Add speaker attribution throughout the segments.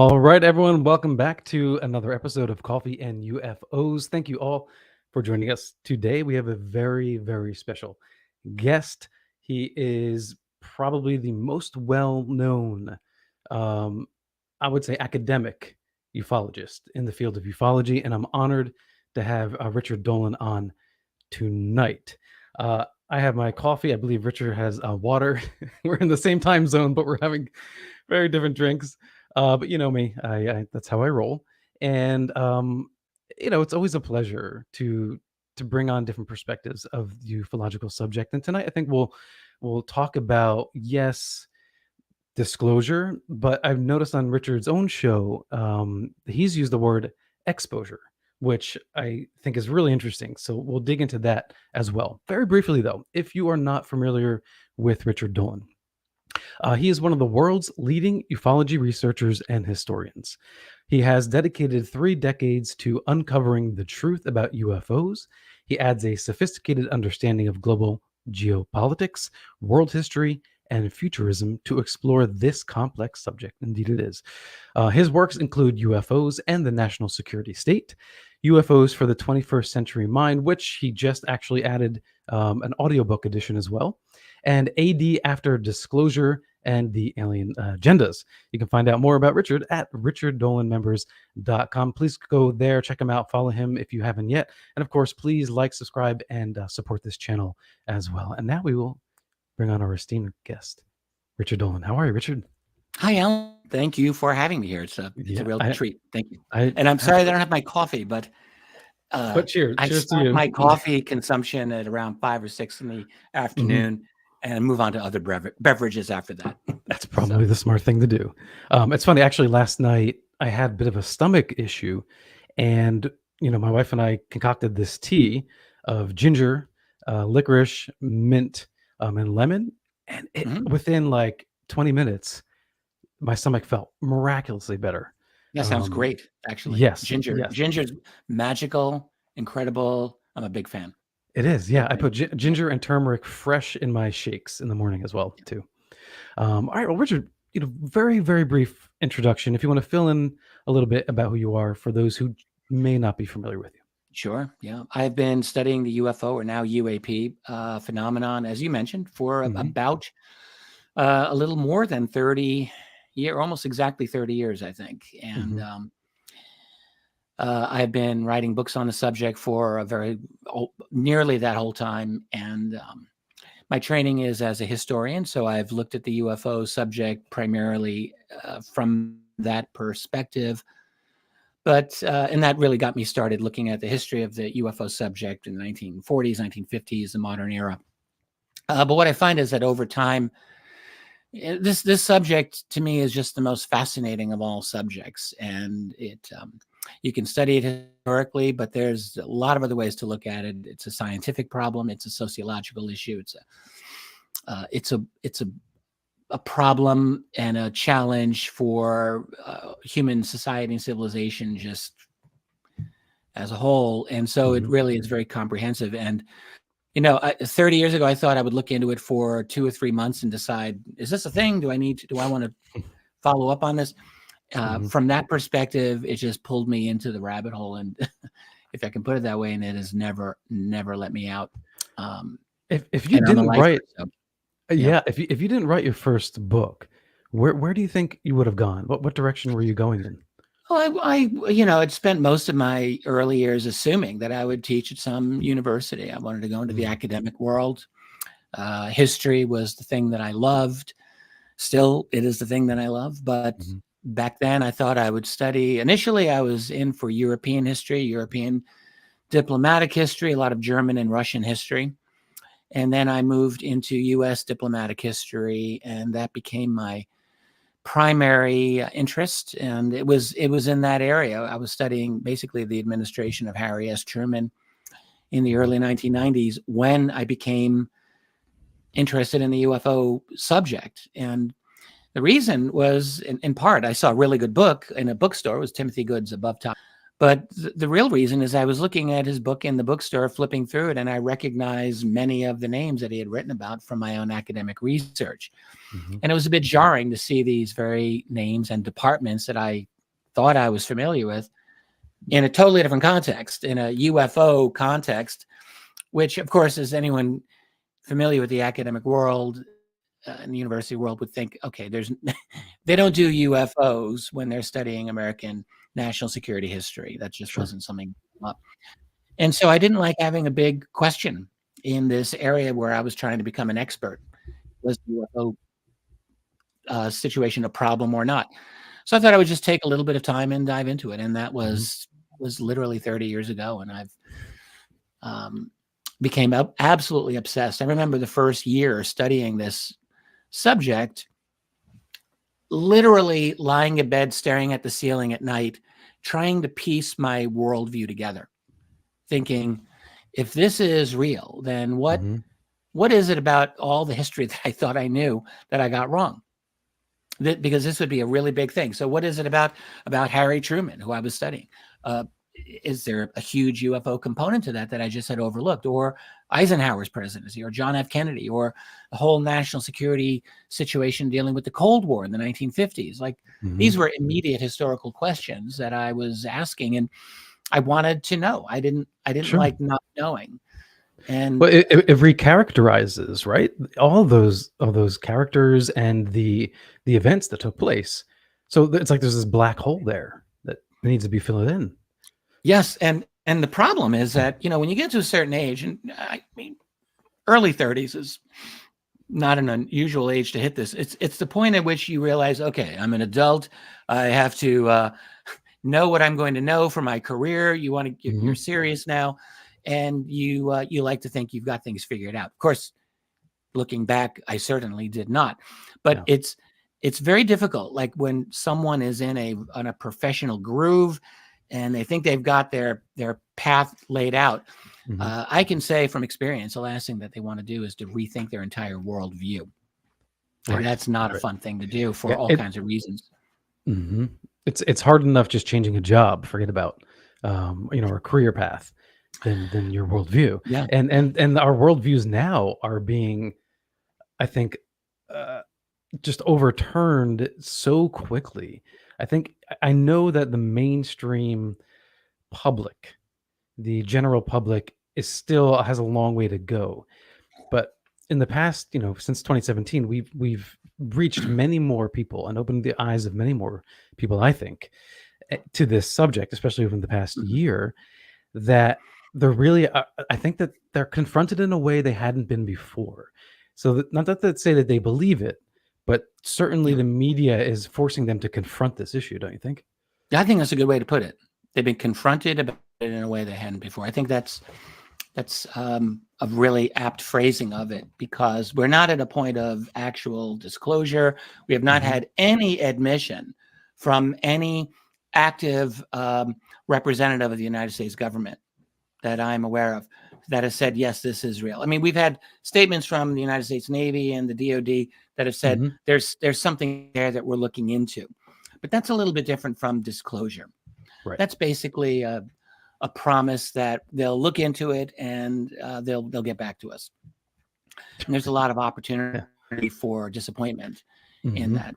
Speaker 1: All right, everyone, welcome back to another episode of Coffee and UFOs. Thank you all for joining us today. We have a very, very special guest. He is probably the most well-known, um, I would say, academic ufologist in the field of ufology, and I'm honored to have Richard Dolan on tonight. I have my coffee. I believe Richard has water. We're in the same time zone, but we're having very different drinks. But you know me, I that's how I roll. And it's always a pleasure to bring on different perspectives of the ufological subject. And tonight, I think we'll talk about, yes, disclosure, but I've noticed on Richard's own show, he's used the word exposure, which I think is really interesting. So we'll dig into that as well. Very briefly, though, if you are not familiar with Richard Dolan, he is one of the world's leading ufology researchers and historians. He has dedicated 3 decades to uncovering the truth about UFOs. He adds a sophisticated understanding of global geopolitics, world history, and futurism to explore this complex subject. Indeed, it is. His works include UFOs and the National Security State, UFOs for the 21st Century Mind, which he just actually added an audiobook edition as well, and AD After Disclosure and the Alien Agendas. You can find out more about Richard at richarddolanmembers.com. Please go there, check him out, follow him if you haven't yet. And of course, please like, subscribe, and support this channel as well. And now we will bring on our esteemed guest, Richard Dolan. How are you, Richard?
Speaker 2: Hi, Alan. Thank you for having me here. It's a real treat. Thank you. And I'm sorry that I don't have my coffee, but
Speaker 1: cheers.
Speaker 2: I
Speaker 1: Cheers
Speaker 2: start
Speaker 1: to you.
Speaker 2: my coffee consumption at around 5 or 6 in the afternoon and move on to other beverages after that.
Speaker 1: That's probably the smart thing to do. It's funny, actually, last night I had a bit of a stomach issue, and my wife and I concocted this tea of ginger, licorice, mint, and lemon, and within like 20 minutes, my stomach felt miraculously better.
Speaker 2: That sounds great, actually.
Speaker 1: Yes.
Speaker 2: Ginger's magical, incredible. I'm a big fan.
Speaker 1: It is, yeah. I put ginger and turmeric fresh in my shakes in the morning as well, too. All right, well, Richard, very, very brief introduction. If you want to fill in a little bit about who you are for those who may not be familiar with you.
Speaker 2: Sure, yeah. I've been studying the UFO, or now UAP, phenomenon, as you mentioned, for about a little more than 30 years, almost exactly 30 years, I think. And I've been writing books on the subject for nearly that whole time. And my training is as a historian, so I've looked at the UFO subject primarily from that perspective. But and that really got me started looking at the history of the UFO subject in the 1940s, 1950s, the modern era. But what I find is that over time, this subject to me is just the most fascinating of all subjects, and you can study it historically, but there's a lot of other ways to look at it. It's a scientific problem. It's a sociological issue. It's a problem and a challenge for human society and civilization just as a whole. And so it really is very comprehensive. And 30 years ago, I thought I would look into it for 2 or 3 months and decide, is this a thing? Do I want to follow up on this? From that perspective, it just pulled me into the rabbit hole. And if I can put it that way, and it has never let me out.
Speaker 1: If you didn't write, if you didn't write your first book, where do you think you would have gone? What direction were you going in?
Speaker 2: Well, I'd spent most of my early years assuming that I would teach at some university. I wanted to go into the academic world. History was the thing that I loved. Still, it is the thing that I love. But back then, I thought I would study. Initially, I was in for European history, European diplomatic history, a lot of German and Russian history. And then I moved into U.S. diplomatic history, and that became my primary interest. And it was in that area. I was studying basically the administration of Harry S. Truman in the early 1990s when I became interested in the UFO subject. And the reason was, in part, I saw a really good book in a bookstore. It was Timothy Good's Above Top. But the real reason is I was looking at his book in the bookstore, flipping through it, and I recognized many of the names that he had written about from my own academic research. And it was a bit jarring to see these very names and departments that I thought I was familiar with in a totally different context, in a UFO context, which, of course, as anyone familiar with the academic world and the university world would think, okay, they don't do UFOs when they're studying American national security history. That just
Speaker 1: Sure.
Speaker 2: wasn't something up. And so I didn't like having a big question in this area where I was trying to become an expert. Was the UFO situation a problem or not? So I thought I would just take a little bit of time and dive into it. And that
Speaker 1: Mhm.
Speaker 2: was literally 30 years ago. And I've became absolutely obsessed. I remember the first year studying this subject, literally lying in bed, staring at the ceiling at night, trying to piece my worldview together, thinking, if this is real, then
Speaker 1: Mhm.
Speaker 2: what is it about all the history that I thought I knew that I got wrong? Because this would be a really big thing. So what is it about Harry Truman, who I was studying? Is there a huge UFO component to that I just had overlooked, or Eisenhower's presidency, or John F. Kennedy, or the whole national security situation dealing with the Cold War in the 1950s? Like,
Speaker 1: Mhm.
Speaker 2: these were immediate historical questions that I was asking, and I wanted to know. I didn't
Speaker 1: Sure.
Speaker 2: like not knowing. And
Speaker 1: Well, it recharacterizes, right? All those characters and the events that took place. So it's like there's this black hole there that needs to be filled in.
Speaker 2: yes, and the problem is that, when you get to a certain age, and I mean, early 30s is not an unusual age to hit this. It's the point at which you realize, okay, I'm an adult. I have to know what I'm going to know for my career. You want to you're
Speaker 1: Mhm.
Speaker 2: serious now, and you like to think you've got things figured out. Of course, looking back, I certainly did not. But
Speaker 1: Yeah.
Speaker 2: it's very difficult. Like when someone is in a professional groove and they think they've got their path laid out.
Speaker 1: Mhm.
Speaker 2: I can say from experience, the last thing that they want to do is to rethink their entire worldview. And
Speaker 1: Right.
Speaker 2: that's not a
Speaker 1: Right.
Speaker 2: fun thing to do for
Speaker 1: Yeah.
Speaker 2: all kinds of reasons.
Speaker 1: Mhm. It's hard enough just changing a job, forget about, a career path, than your worldview.
Speaker 2: Yeah.
Speaker 1: And our worldviews now are being, I think, uh, just overturned so quickly. I know that the mainstream public, the general public is still has a long way to go. But in the past, since 2017, we've reached many more people and opened the eyes of many more people, I think, to this subject, especially within the past
Speaker 2: Mhm.
Speaker 1: year, that they're really, I think that they're confronted in a way they hadn't been before. So not that to say that they believe it, but certainly
Speaker 2: Yeah.
Speaker 1: the media is forcing them to confront this issue, don't you think?
Speaker 2: I think that's a good way to put it. They've been confronted about it in a way they hadn't before. I think that's a really apt phrasing of it, because we're not at a point of actual disclosure. We have not
Speaker 1: Hmm.
Speaker 2: had any admission from any active representative of the United States government that I'm aware of that has said, yes, this is real. I mean, we've had statements from the United States Navy and the DoD that have said
Speaker 1: Hmm.
Speaker 2: there's something there that we're looking into. But that's a little bit different from disclosure.
Speaker 1: Right.
Speaker 2: That's basically a promise that they'll look into it and they'll get back to us. And there's a lot of
Speaker 1: Yeah.
Speaker 2: opportunity for disappointment in
Speaker 1: Hmm.
Speaker 2: that.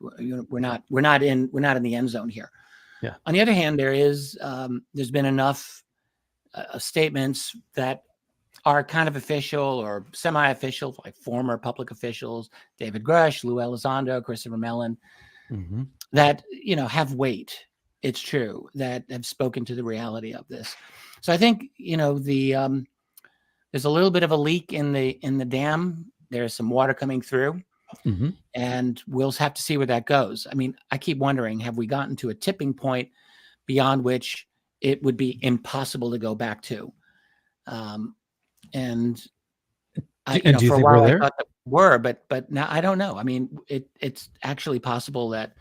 Speaker 2: We're not in the end zone here.
Speaker 1: Yeah.
Speaker 2: On the other hand, there's been enough statements that are kind of official or semi-official, like former public officials, David Grush, Lou Elizondo, Christopher Mellon,
Speaker 1: Hmm.
Speaker 2: that have weight. It's true, that have spoken to the reality of this. So I think there's a little bit of a leak in the dam. There's some water coming through,
Speaker 1: Hmm.
Speaker 2: and we'll have to see where that goes. I mean, I keep wondering, have we gotten to a tipping point beyond which it would be impossible to go back to? Um, and
Speaker 1: And do you
Speaker 2: for a
Speaker 1: think we're
Speaker 2: while I
Speaker 1: there?
Speaker 2: thought that we were, but now I don't know. I mean, it's actually possible that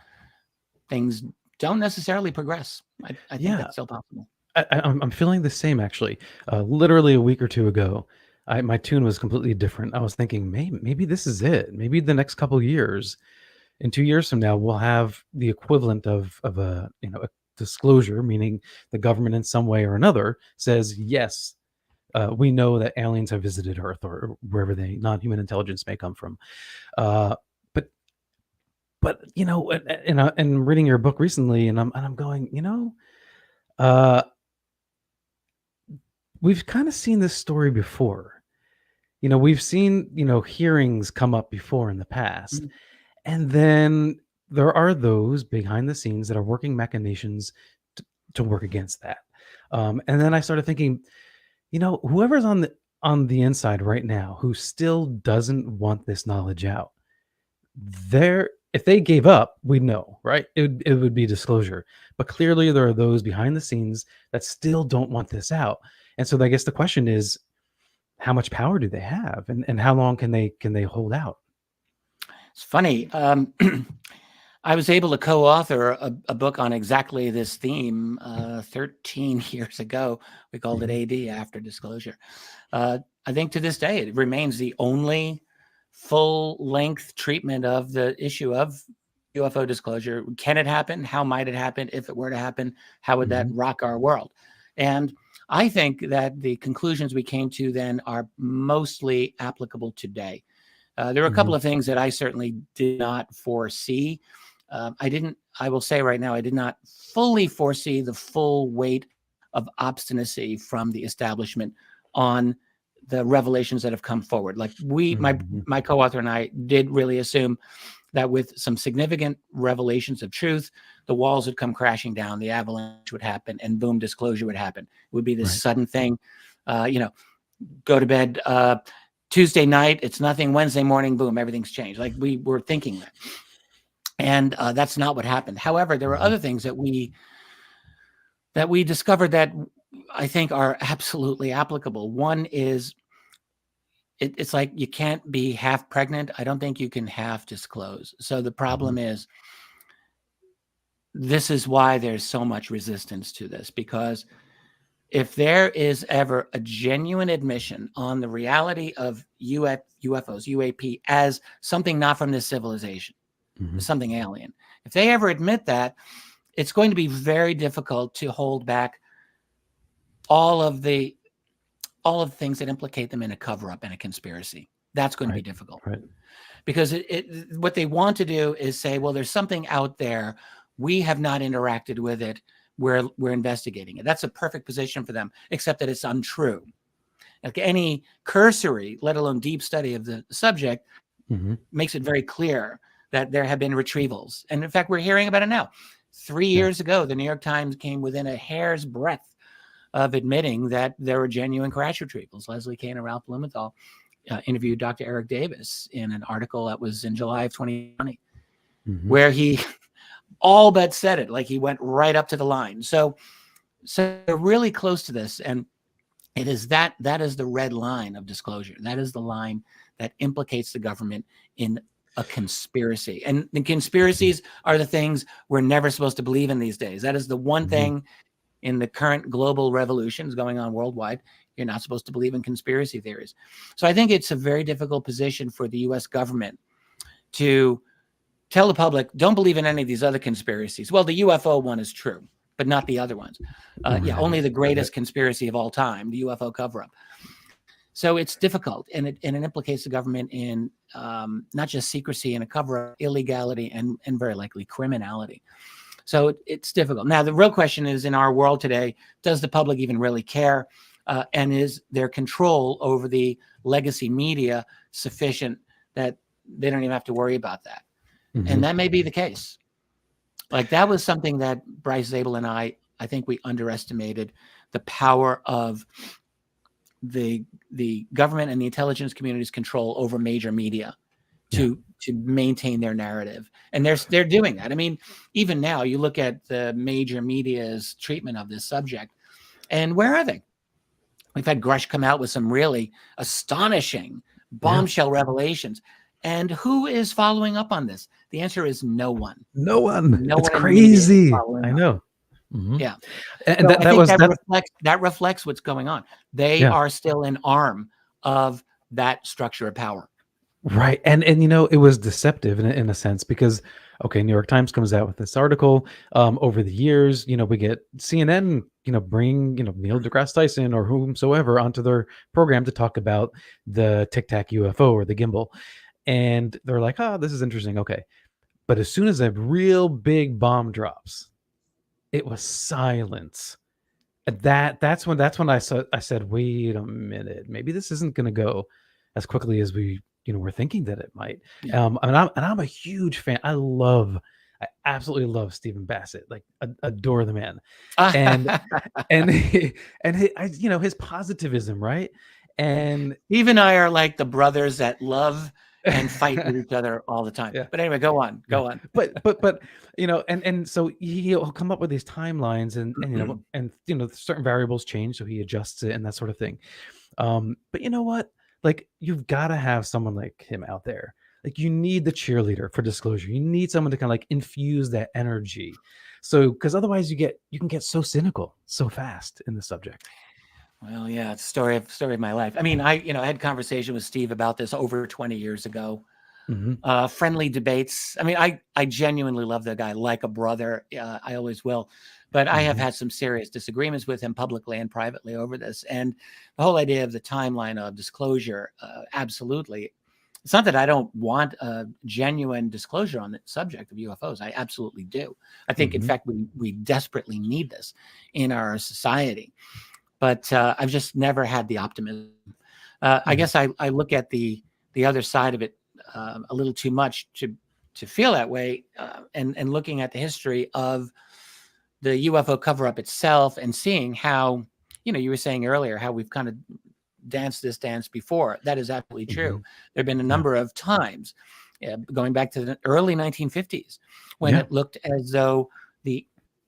Speaker 2: things don't necessarily progress. I think
Speaker 1: Yeah.
Speaker 2: that's still possible.
Speaker 1: I'm feeling the same actually. Literally a week or two ago, my tune was completely different. I was thinking, maybe this is it. Maybe the next couple years, in 2 years from now, we'll have the equivalent of a disclosure, meaning the government in some way or another says yes. We know that aliens have visited Earth or wherever they non-human intelligence may come from. Uh, but but and reading your book recently, and I'm going, uh, we've kind of seen this story before. We've seen hearings come up before in the past,
Speaker 2: Mhm.
Speaker 1: and then there are those behind the scenes that are working machinations to work against that. And then I started thinking, whoever's on the inside right now who still doesn't want this knowledge out, if they gave up, we'd know, right? It would be disclosure. But clearly there are those behind the scenes that still don't want this out. And so I guess the question is, how much power do they have, and how long can they hold out?
Speaker 2: It's funny. I was able to co-author a book on exactly this theme 13 years ago. We called it
Speaker 1: Mhm.
Speaker 2: AD, After Disclosure. I think to this day, it remains the only full-length treatment of the issue of UFO disclosure. Can it happen? How might it happen? If it were to happen, how would that
Speaker 1: Mhm.
Speaker 2: rock our world? And I think that the conclusions we came to then are mostly applicable today. There were a couple
Speaker 1: Mhm.
Speaker 2: of things that I certainly did not foresee. I will say right now, I did not fully foresee the full weight of obstinacy from the establishment on the revelations that have come forward. Like
Speaker 1: Mhm.
Speaker 2: my co-author and I did really assume that with some significant revelations of truth, the walls would come crashing down, the avalanche would happen, and boom, disclosure would happen. It would be this
Speaker 1: Right.
Speaker 2: sudden thing. You know, go to bed Tuesday night, it's nothing. Wednesday morning, boom, everything's changed. Like we were thinking that. And that's not what happened. However, there were
Speaker 1: Mhm.
Speaker 2: other things that we discovered that I think are absolutely applicable. One is it's like you can't be half pregnant. I don't think you can half disclose. So the
Speaker 1: Mhm.
Speaker 2: problem is this is why there's so much resistance to this, because if there is ever a genuine admission on the reality of UFOs, UAP, as something not from this civilization,
Speaker 1: Mhm.
Speaker 2: something alien, if they ever admit that, it's going to be very difficult to hold back all of the things that implicate them in a cover-up and a conspiracy. That's going to be
Speaker 1: Right.
Speaker 2: difficult
Speaker 1: Right.
Speaker 2: because what they want to do is say, well, there's something out there. We have not interacted with it. We're investigating it. That's a perfect position for them, except that it's untrue. Like any cursory, let alone deep study of the subject
Speaker 1: Mhm.
Speaker 2: makes it very clear that there have been retrievals. And in fact, we're hearing about it now. 3 years ago, the New York Times came within a hair's breadth of admitting that there were genuine crash retrievals. Leslie Kean and Ralph Blumenthal interviewed Dr. Eric Davis in an article that was in July of 2020,
Speaker 1: Mhm.
Speaker 2: where he all but said it, like he went right up to the line. So they're really close to this. And it is that is the red line of disclosure. That is the line that implicates the government in a conspiracy. And the
Speaker 1: Mhm.
Speaker 2: conspiracies are the things we're never supposed to believe in these days. That is the one
Speaker 1: Mhm.
Speaker 2: thing in the current global revolutions going on worldwide. You're not supposed to believe in conspiracy theories. So I think it's a very difficult position for the US government to tell the public, don't believe in any of these other conspiracies. Well, the UFO one is true, but not the other ones. Yeah,
Speaker 1: Right.
Speaker 2: only the
Speaker 1: Right.
Speaker 2: greatest conspiracy of all time, the UFO cover up. So it's difficult, and it implicates the government in not just secrecy and a cover up, illegality, and very likely criminality. So it's difficult. Now, the real question is, in our world today, does the public even really care? And is their control over the legacy media sufficient that they don't even have to worry about that? And
Speaker 1: Mhm.
Speaker 2: that may be the case. Like that was something that Bryce Zabel and I think we underestimated the power of the government and the intelligence community's control over major media
Speaker 1: Yeah.
Speaker 2: to maintain their narrative. And they're doing that. I mean, even now you look at the major media's treatment of this subject, and where are they? We've had Grush come out with some really astonishing
Speaker 1: Yeah.
Speaker 2: bombshell revelations. And who is following up on this? The answer is no one.
Speaker 1: No one.
Speaker 2: No
Speaker 1: It's
Speaker 2: one in the media is
Speaker 1: crazy.
Speaker 2: following
Speaker 1: I
Speaker 2: up.
Speaker 1: know. Mhm.
Speaker 2: Yeah.
Speaker 1: And
Speaker 2: So
Speaker 1: that
Speaker 2: I
Speaker 1: that
Speaker 2: think
Speaker 1: was
Speaker 2: that
Speaker 1: that
Speaker 2: reflects what's going on. They
Speaker 1: yeah.
Speaker 2: are still an arm of that structure of power.
Speaker 1: Right. And it was deceptive in a sense because okay, New York Times comes out with this article. Over the years, we get CNN, bring, Neil deGrasse Tyson or whomsoever onto their program to talk about the Tic Tac UFO or the gimbal. And they're like, oh, this is interesting. Okay. But as soon as a real big bomb drops, it was silence. That's when I said, wait a minute, maybe this isn't going to go as quickly as we were thinking that it might.
Speaker 2: Yeah.
Speaker 1: I'm a huge fan. I absolutely love Stephen Bassett, like adore the man, and and his positivism, right? And
Speaker 2: Eve and I are like the brothers that love and fight with each other all the time.
Speaker 1: yeah,
Speaker 2: But anyway, go on,
Speaker 1: yeah.
Speaker 2: go on.
Speaker 1: But and so he'll come up with these timelines, and certain variables change, so he adjusts it and that sort of thing. But you know what? Like, you've got to have someone like him out there. Like, you need the cheerleader for disclosure. You need someone to kind of like infuse that energy. So, because otherwise you can get so cynical so fast in the subject.
Speaker 2: Well, yeah, it's story of my life. I mean, I had conversation with Steve about this over 20 years ago.
Speaker 1: Hmm.
Speaker 2: Friendly debates. I mean, I genuinely love the guy like a brother. I always will. But I have
Speaker 1: Hmm.
Speaker 2: had some serious disagreements with him publicly and privately over this. And the whole idea of the timeline of disclosure, absolutely. It's not that I don't want a genuine disclosure on the subject of UFOs. I absolutely do. I think, in
Speaker 1: Hmm.
Speaker 2: fact, we desperately need this in our society. But I've just never had the optimism. I
Speaker 1: Hmm.
Speaker 2: guess I look at the other side of it a little too much to feel that way. And looking at the history of the UFO cover up itself and seeing how, you were saying earlier, how we've kind of danced this dance before. That is absolutely
Speaker 1: Hmm.
Speaker 2: true. There have been a
Speaker 1: Yeah.
Speaker 2: number of times, going back to the early 1950s, when
Speaker 1: Yeah.
Speaker 2: it looked as though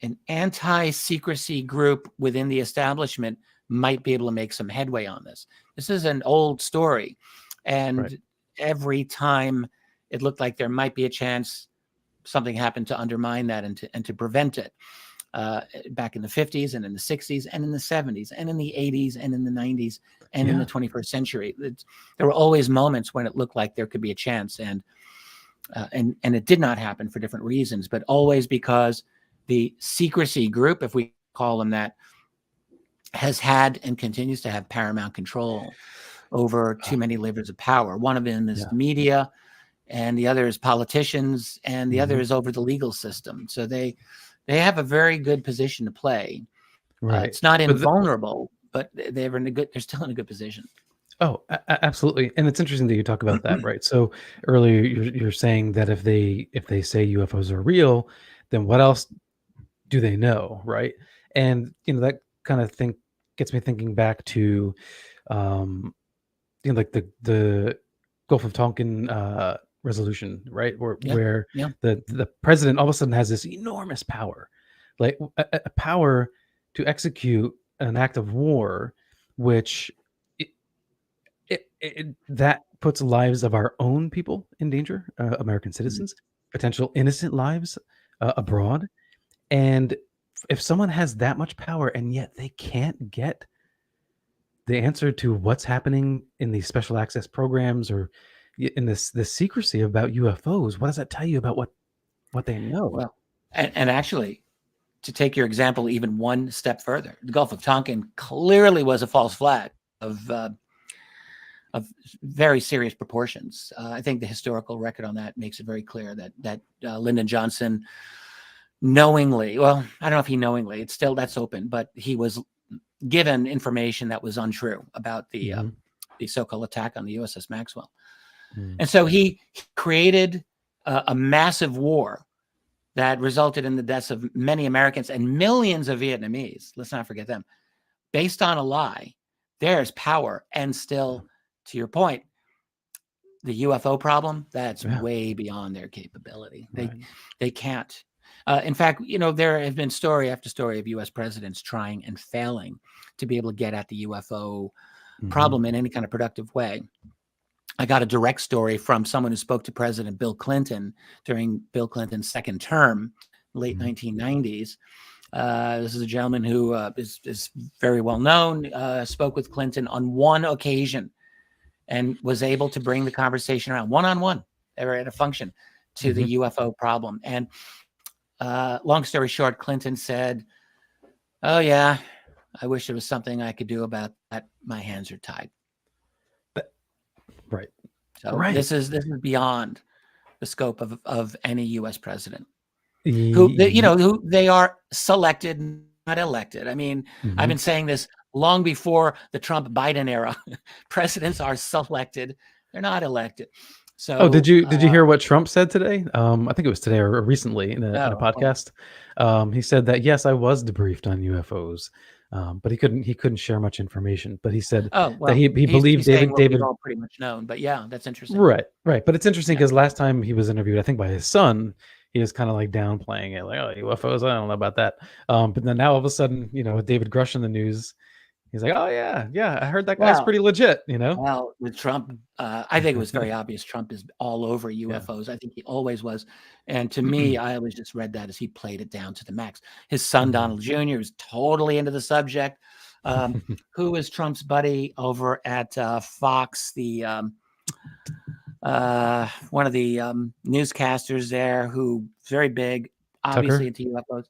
Speaker 2: an anti-secrecy group within the establishment might be able to make some headway on this. This is an old story,
Speaker 1: Right.
Speaker 2: and every time it looked like there might be a chance something happened to undermine that and to prevent it. Back in the 50s and in the 60s and in the 70s and in the 80s and in the 90s and in the
Speaker 1: Yeah.
Speaker 2: 21st century. There were always moments when it looked like there could be a chance, and it did not happen for different reasons, but always because the secrecy group, if we call them that, has had and continues to have paramount control over too
Speaker 1: Ah,
Speaker 2: many levers of power. One of them is
Speaker 1: yeah.
Speaker 2: the media, and the other is politicians, and the other
Speaker 1: Hmm.
Speaker 2: is over the legal system. So they have a very good position to play.
Speaker 1: Right.
Speaker 2: It's not
Speaker 1: But
Speaker 2: invulnerable, but they're still in a good position.
Speaker 1: oh, absolutely. And it's interesting that you talk about that, right? So earlier you're saying that if they say UFOs are real, then what else do they know, right? And that kind of thing gets me thinking back to um like the Gulf of Tonkin resolution, right? Where
Speaker 2: Yeah,
Speaker 1: where
Speaker 2: yeah.
Speaker 1: the president all of a sudden has this enormous power, like a power to execute an act of war, which that puts lives of our own people in danger, American
Speaker 2: Mhm.
Speaker 1: citizens, potential innocent lives abroad. And if someone has that much power and yet they can't get the answer to what's happening in these special access programs or in this secrecy about UFOs, what does that tell you about what they know?
Speaker 2: Well, and actually, to take your example even one step further, the Gulf of Tonkin clearly was a false flag of uh, of very serious proportions. I think the historical record on that makes it very clear that Lyndon Johnson knowingly, well, I don't know if he knowingly, it's still that's open, but he was given information that was untrue about
Speaker 1: Hmm.
Speaker 2: the so-called attack on the USS Maxwell,
Speaker 1: Mm.
Speaker 2: and so he created a massive war that resulted in the deaths of many Americans and millions of Vietnamese. Let's not forget them. Based on a lie, there's power, and still, to your point, the UFO problem, that's
Speaker 1: Yeah.
Speaker 2: way beyond their capability.
Speaker 1: Right.
Speaker 2: They can't. In fact, there have been story after story of U.S. presidents trying and failing to be able to get at the UFO
Speaker 1: Hmm.
Speaker 2: problem in any kind of productive way. I got a direct story from someone who spoke to President Bill Clinton during Bill Clinton's second term, late
Speaker 1: Hmm.
Speaker 2: 1990s. This is a gentleman who is very well known, spoke with Clinton on one occasion and was able to bring the conversation around one-on-one. They were at a function to
Speaker 1: Hmm.
Speaker 2: the UFO problem. And long story short, Clinton said, "Oh yeah, I wish there was something I could do about that. My hands are tied."
Speaker 1: Right.
Speaker 2: So
Speaker 1: Right.
Speaker 2: this is beyond the scope of any U.S. president.
Speaker 1: Ye
Speaker 2: Who they are selected, not elected. I mean, I've
Speaker 1: Mhm.
Speaker 2: been saying this long before the Trump-Biden era. Presidents are selected; they're not elected.
Speaker 1: Oh, did
Speaker 2: So,
Speaker 1: you hear what Trump said today? I think it was today or recently in a
Speaker 2: oh, well,
Speaker 1: podcast. He said that, "Yes, I was debriefed on UFOs," but he couldn't share much information, but he said that he believed
Speaker 2: he's saying
Speaker 1: David
Speaker 2: what we've
Speaker 1: David
Speaker 2: all pretty much known. But yeah, that's interesting.
Speaker 1: Right, right, but it's interesting
Speaker 2: Yeah.
Speaker 1: because last time he was interviewed, I think by his son, he was kinda, like, downplaying it, like, "Oh, UFOs, I don't know about that." But then now all of a sudden, with David Grush in the news, he's like, "Oh, yeah, yeah, I heard that guy's
Speaker 2: Well,
Speaker 1: pretty legit," you know?
Speaker 2: Well, with Trump, I think it was very obvious Trump is all over
Speaker 1: Yeah.
Speaker 2: UFOs. I think he always was. And to me, I always just read that as he played it down to the max. His son,
Speaker 1: Mhm.
Speaker 2: Donald Jr., was totally into the subject. Um, who is Trump's buddy over at Fox, one of the newscasters there who's very big, obviously
Speaker 1: Tucker?
Speaker 2: into UFOs?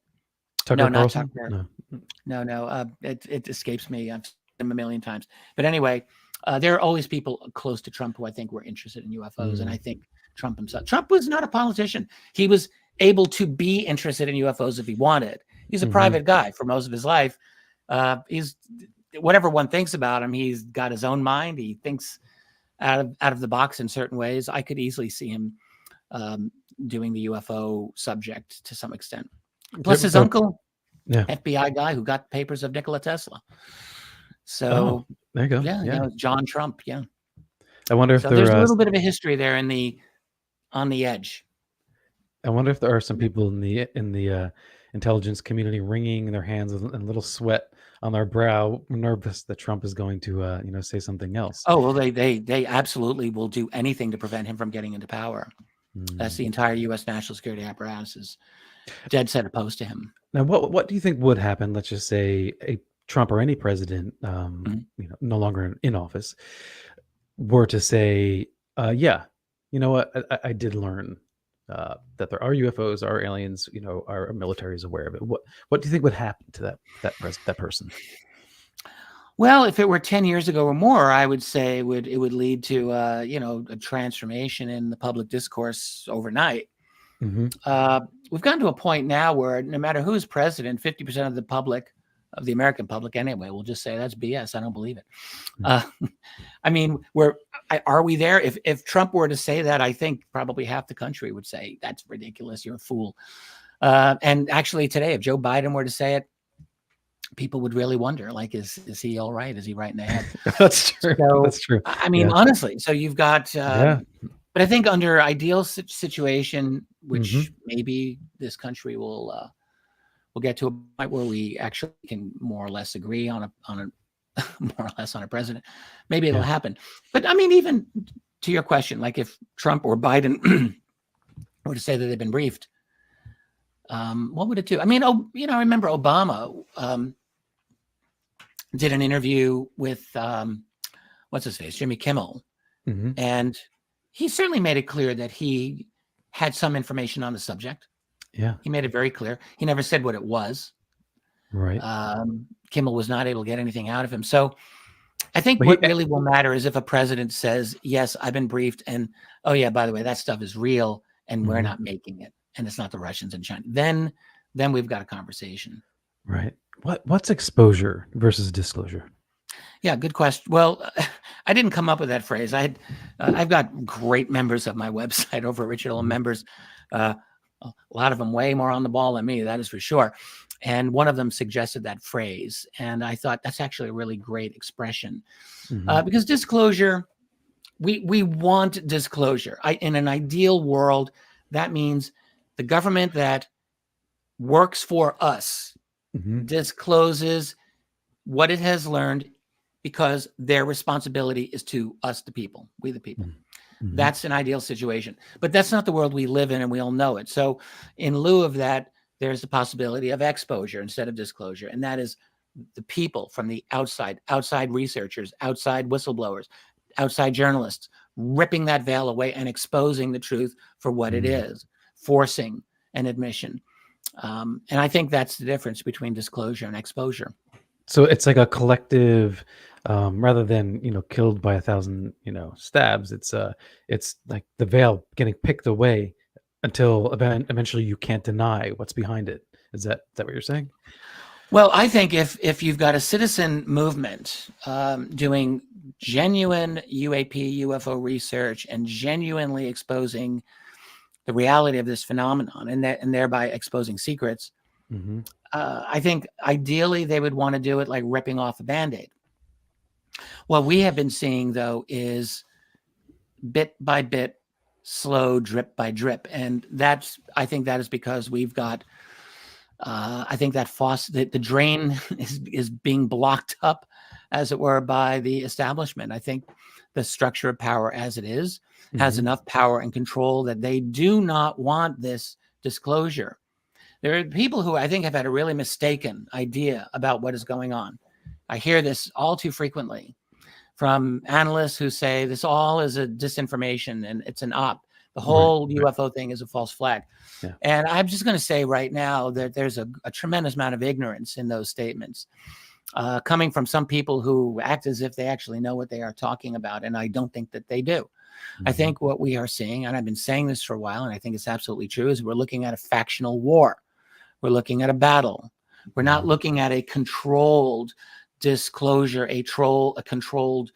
Speaker 1: Tucker
Speaker 2: No, not
Speaker 1: Carlson?
Speaker 2: Tucker.
Speaker 1: No.
Speaker 2: No. It escapes me. I've seen him a million times. But anyway, there are always people close to Trump who I think were interested in UFOs, and I
Speaker 1: Mm,
Speaker 2: think Trump himself. Trump was not a politician. He was able to be interested in UFOs if he wanted. He's a
Speaker 1: mhm.
Speaker 2: private guy for most of his life. He's whatever one thinks about him. He's got his own mind. He thinks out of the box in certain ways. I could easily see him um, doing the UFO subject to some extent. Plus, his
Speaker 1: So
Speaker 2: uncle,
Speaker 1: yeah.
Speaker 2: FBI guy who got papers of Nikola Tesla.
Speaker 1: Oh,
Speaker 2: So
Speaker 1: there you go,
Speaker 2: yeah,
Speaker 1: yeah.
Speaker 2: John Trump. Yeah.
Speaker 1: I wonder if
Speaker 2: So there's
Speaker 1: there,
Speaker 2: a
Speaker 1: uh
Speaker 2: little bit of a history there on the edge.
Speaker 1: I wonder if there are some
Speaker 2: Yeah.
Speaker 1: people in the intelligence community wringing their hands and a little sweat on their brow, nervous that Trump is going to, say something else.
Speaker 2: Oh well, they absolutely will do anything to prevent him from getting into power. That's
Speaker 1: Mm.
Speaker 2: the entire U.S. national security apparatus is dead set opposed to him.
Speaker 1: Now, what do you think would happen? Let's just say a Trump or any president,
Speaker 2: Mhm.
Speaker 1: no longer in office, were to say, "Yeah, you know what? I did learn that there are UFOs, are aliens. Our military is aware of it." What do you think would happen to that person?
Speaker 2: Well, if it were 10 years ago or more, I would say it would lead to a transformation in the public discourse overnight.
Speaker 1: Hmm.
Speaker 2: Uh, we've gotten to a point now where no matter who's president, 50% of the public, of the American public anyway, will just say that's BS. I don't believe it. Uh, I mean, are we there? If Trump were to say that, I think probably half the country would say that's ridiculous. You're a fool. And actually, today, if Joe Biden were to say it, people would really wonder, like, is he all right? Is he right in the head?
Speaker 1: That's true.
Speaker 2: So,
Speaker 1: That's true.
Speaker 2: I mean,
Speaker 1: Yeah.
Speaker 2: honestly, so you've got,
Speaker 1: Yeah.
Speaker 2: but I think under ideal situation,
Speaker 1: Hmm.
Speaker 2: which maybe this country will get to a point where we actually can more or less agree on a more or less on a president. Maybe it'll
Speaker 1: Yeah.
Speaker 2: happen. But I mean, even to your question, like if Trump or Biden were to say that they've been briefed, what would it do? I mean, I remember Obama did an interview with what's his face, Jimmy Kimmel,
Speaker 1: Hmm.
Speaker 2: and he certainly made it clear that he had some information on the subject.
Speaker 1: Yeah.
Speaker 2: He made it very clear. He never said what it was.
Speaker 1: Right.
Speaker 2: Kimmel was not able to get anything out of him. So I think
Speaker 1: But
Speaker 2: what really will matter is if a president says, yes, I've been briefed. And, oh, yeah, by the way, that stuff is real and we're
Speaker 1: Mhm.
Speaker 2: not making it. And it's not the Russians and China. Then we've got a conversation.
Speaker 1: Right. What's exposure versus disclosure?
Speaker 2: Yeah, good question. Well, I didn't come up with that phrase. I've got great members of my website over original
Speaker 1: Mhm.
Speaker 2: members. A lot of them way more on the ball than me, that is for sure. And one of them suggested that phrase, and I thought that's actually a really great expression
Speaker 1: Mhm.
Speaker 2: because disclosure. We want disclosure. In an ideal world, that means the government that works for us
Speaker 1: Mhm.
Speaker 2: discloses what it has learned because their responsibility is to us, the people, we the people.
Speaker 1: Mhm. Mhm.
Speaker 2: That's an ideal situation. But that's not the world we live in, and we all know it. So in lieu of that, there's the possibility of exposure instead of disclosure. And that is the people from the outside researchers, outside whistleblowers, outside journalists, ripping that veil away and exposing the truth for what it
Speaker 1: Mm.
Speaker 2: is, forcing an admission. And I think that's the difference between disclosure and exposure.
Speaker 1: So it's like a collective, rather than killed by 1,000 stabs. It's like the veil getting picked away until eventually you can't deny what's behind it. Is that what you're saying?
Speaker 2: Well, I think if you've got a citizen movement doing genuine UAP UFO research and genuinely exposing the reality of this phenomenon, and thereby exposing secrets,
Speaker 1: Hmm.
Speaker 2: I think ideally they would want to do it like ripping off a band-aid. What we have been seeing, though, is bit by bit, slow drip by drip, and I think that is because we've got I think that the drain is being blocked up, as it were, by the establishment. I think the structure of power as it is has
Speaker 1: Hmm.
Speaker 2: enough power and control that they do not want this disclosure. There are people who I think have had a really mistaken idea about what is going on. I hear this all too frequently from analysts who say this all is a disinformation and it's an op. The
Speaker 1: Right.
Speaker 2: whole
Speaker 1: Right.
Speaker 2: UFO thing is a false flag.
Speaker 1: Yeah.
Speaker 2: And I'm just going to say right now that there's a tremendous amount of ignorance in those statements coming from some people who act as if they actually know what they are talking about. And I don't think that they do. I
Speaker 1: Hmm.
Speaker 2: think what we are seeing, and I've been saying this for a while, and I think it's absolutely true, is we're looking at a factional war. We're looking at a battle. We're not
Speaker 1: Hmm.
Speaker 2: looking at a controlled disclosure, a controlled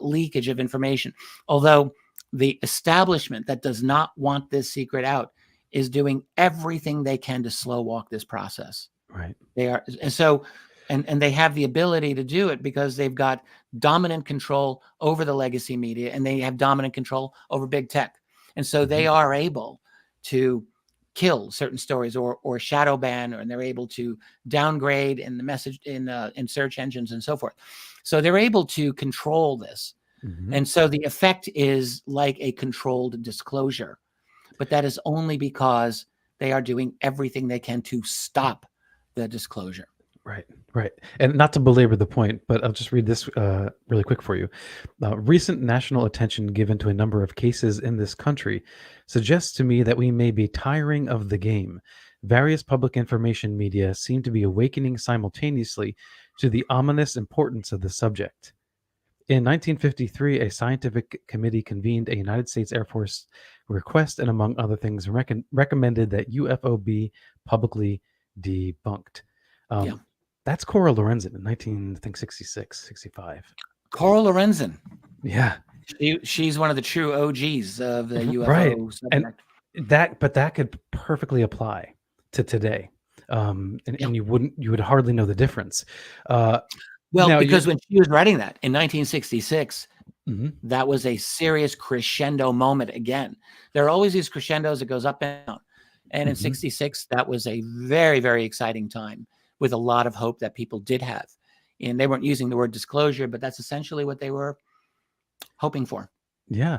Speaker 2: leakage of information. Although the establishment that does not want this secret out is doing everything they can to slow walk this process.
Speaker 1: Right.
Speaker 2: They are, and so, and they have the ability to do it because they've got dominant control over the legacy media, and they have dominant control over big tech, and so they
Speaker 1: Hmm.
Speaker 2: are able to kill certain stories or shadow ban, and they're able to downgrade in the message in search engines and so forth. So they're able to control this,
Speaker 1: Hmm.
Speaker 2: and so the effect is like a controlled disclosure, but that is only because they are doing everything they can to stop the disclosure.
Speaker 1: Right, right. And not to belabor the point, but I'll just read this really quick for you. Recent national attention given to a number of cases in this country suggests to me that we may be tiring of the game. Various public information media seem to be awakening simultaneously to the ominous importance of the subject. In 1953, a scientific committee convened a United States Air Force request and, among other things, recommended that UFO be publicly debunked.
Speaker 2: Yeah.
Speaker 1: Um, that's Cora Lorenzen in 19, I think 66, 65.
Speaker 2: Coral Lorenzen.
Speaker 1: Yeah,
Speaker 2: She's one of the true OGs of the
Speaker 1: right.
Speaker 2: UFO
Speaker 1: And
Speaker 2: subject.
Speaker 1: that could perfectly apply to today.
Speaker 2: Yeah.
Speaker 1: And you would hardly know the difference. Uh,
Speaker 2: Well,
Speaker 1: now
Speaker 2: because
Speaker 1: you
Speaker 2: when she was writing that in 1966,
Speaker 1: Mhm,
Speaker 2: that was a serious crescendo moment again. There are always these crescendos that goes up and down. And in
Speaker 1: mhm.
Speaker 2: 66, that was a very, very exciting time with a lot of hope that people did have. And they weren't using the word disclosure, but that's essentially what they were hoping for.
Speaker 1: Yeah.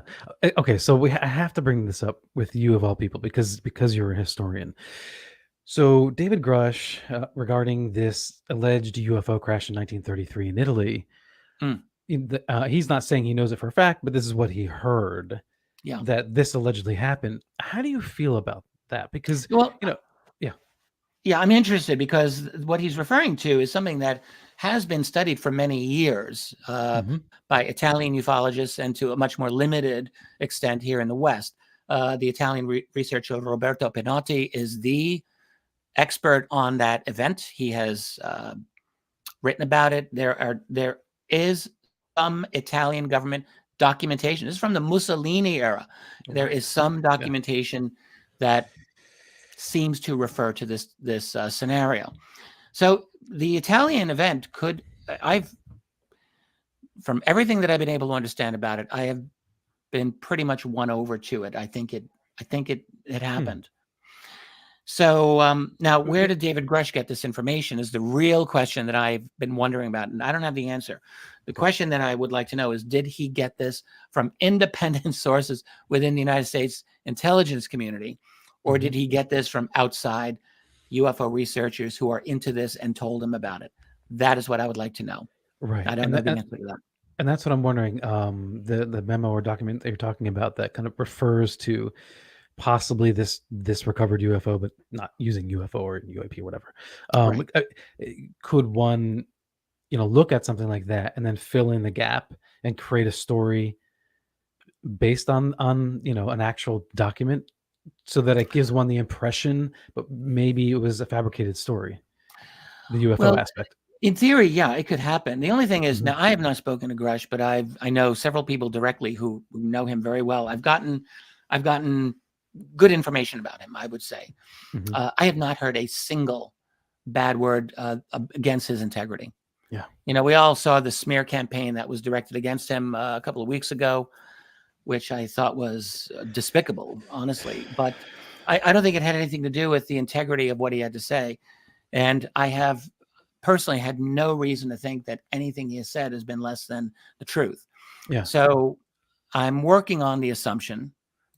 Speaker 1: Okay, so I have to bring this up with you of all people because you're a historian. So David Grush, regarding this alleged UFO crash in 1933 in Italy,
Speaker 2: Mm,
Speaker 1: he's not saying he knows it for a fact, but this is what he heard
Speaker 2: yeah.
Speaker 1: that this allegedly happened. How do you feel about that? Because
Speaker 2: Well,
Speaker 1: you know, yeah.
Speaker 2: yeah, I'm interested because what he's referring to is something that has been studied for many years
Speaker 1: Hmm.
Speaker 2: by Italian ufologists and to a much more limited extent here in the West. The Italian researcher Roberto Pinotti is the expert on that event. He has written about it. There is some Italian government documentation. This is from the Mussolini era. There
Speaker 1: Right.
Speaker 2: is some
Speaker 1: Yeah.
Speaker 2: documentation that seems to refer to this scenario. So the Italian event could I've from everything that I've been able to understand about it, I have been pretty much won over to it. I think it
Speaker 1: Hmm.
Speaker 2: happened. So now,
Speaker 1: Uh,
Speaker 2: where did David Grush get this information? Is the real question that I've been wondering about, and I don't have the answer. The
Speaker 1: Okay.
Speaker 2: question that I would like to know is: did he get this from independent sources within the United States intelligence community, or
Speaker 1: Hmm.
Speaker 2: did he get this from outside UFO researchers who are into this and told him about it? That is what I would like to know.
Speaker 1: Right.
Speaker 2: I don't
Speaker 1: And
Speaker 2: know
Speaker 1: that,
Speaker 2: the answer to that.
Speaker 1: and that's what I'm wondering. The memo or document that you're talking about that kind of refers to possibly this recovered UFO, but not using UFO or UAP or whatever.
Speaker 2: Right.
Speaker 1: Could one? look at something like that and then fill in the gap and create a story based on an actual document so that it gives one the impression, but maybe it was a fabricated story, the UFO
Speaker 2: Well,
Speaker 1: aspect.
Speaker 2: in theory, yeah, it could happen. The only thing is,
Speaker 1: Mhm,
Speaker 2: now I have not spoken to Grush, but I know several people directly who know him very well. I've gotten good information about him, I would say.
Speaker 1: mhm.
Speaker 2: I have not heard a single bad word against his integrity.
Speaker 1: Yeah,
Speaker 2: We all saw the smear campaign that was directed against him a couple of weeks ago, which I thought was despicable, honestly. But I don't think it had anything to do with the integrity of what he had to say. And I have personally had no reason to think that anything he has said has been less than the truth.
Speaker 1: yeah,
Speaker 2: So I'm working on the assumption,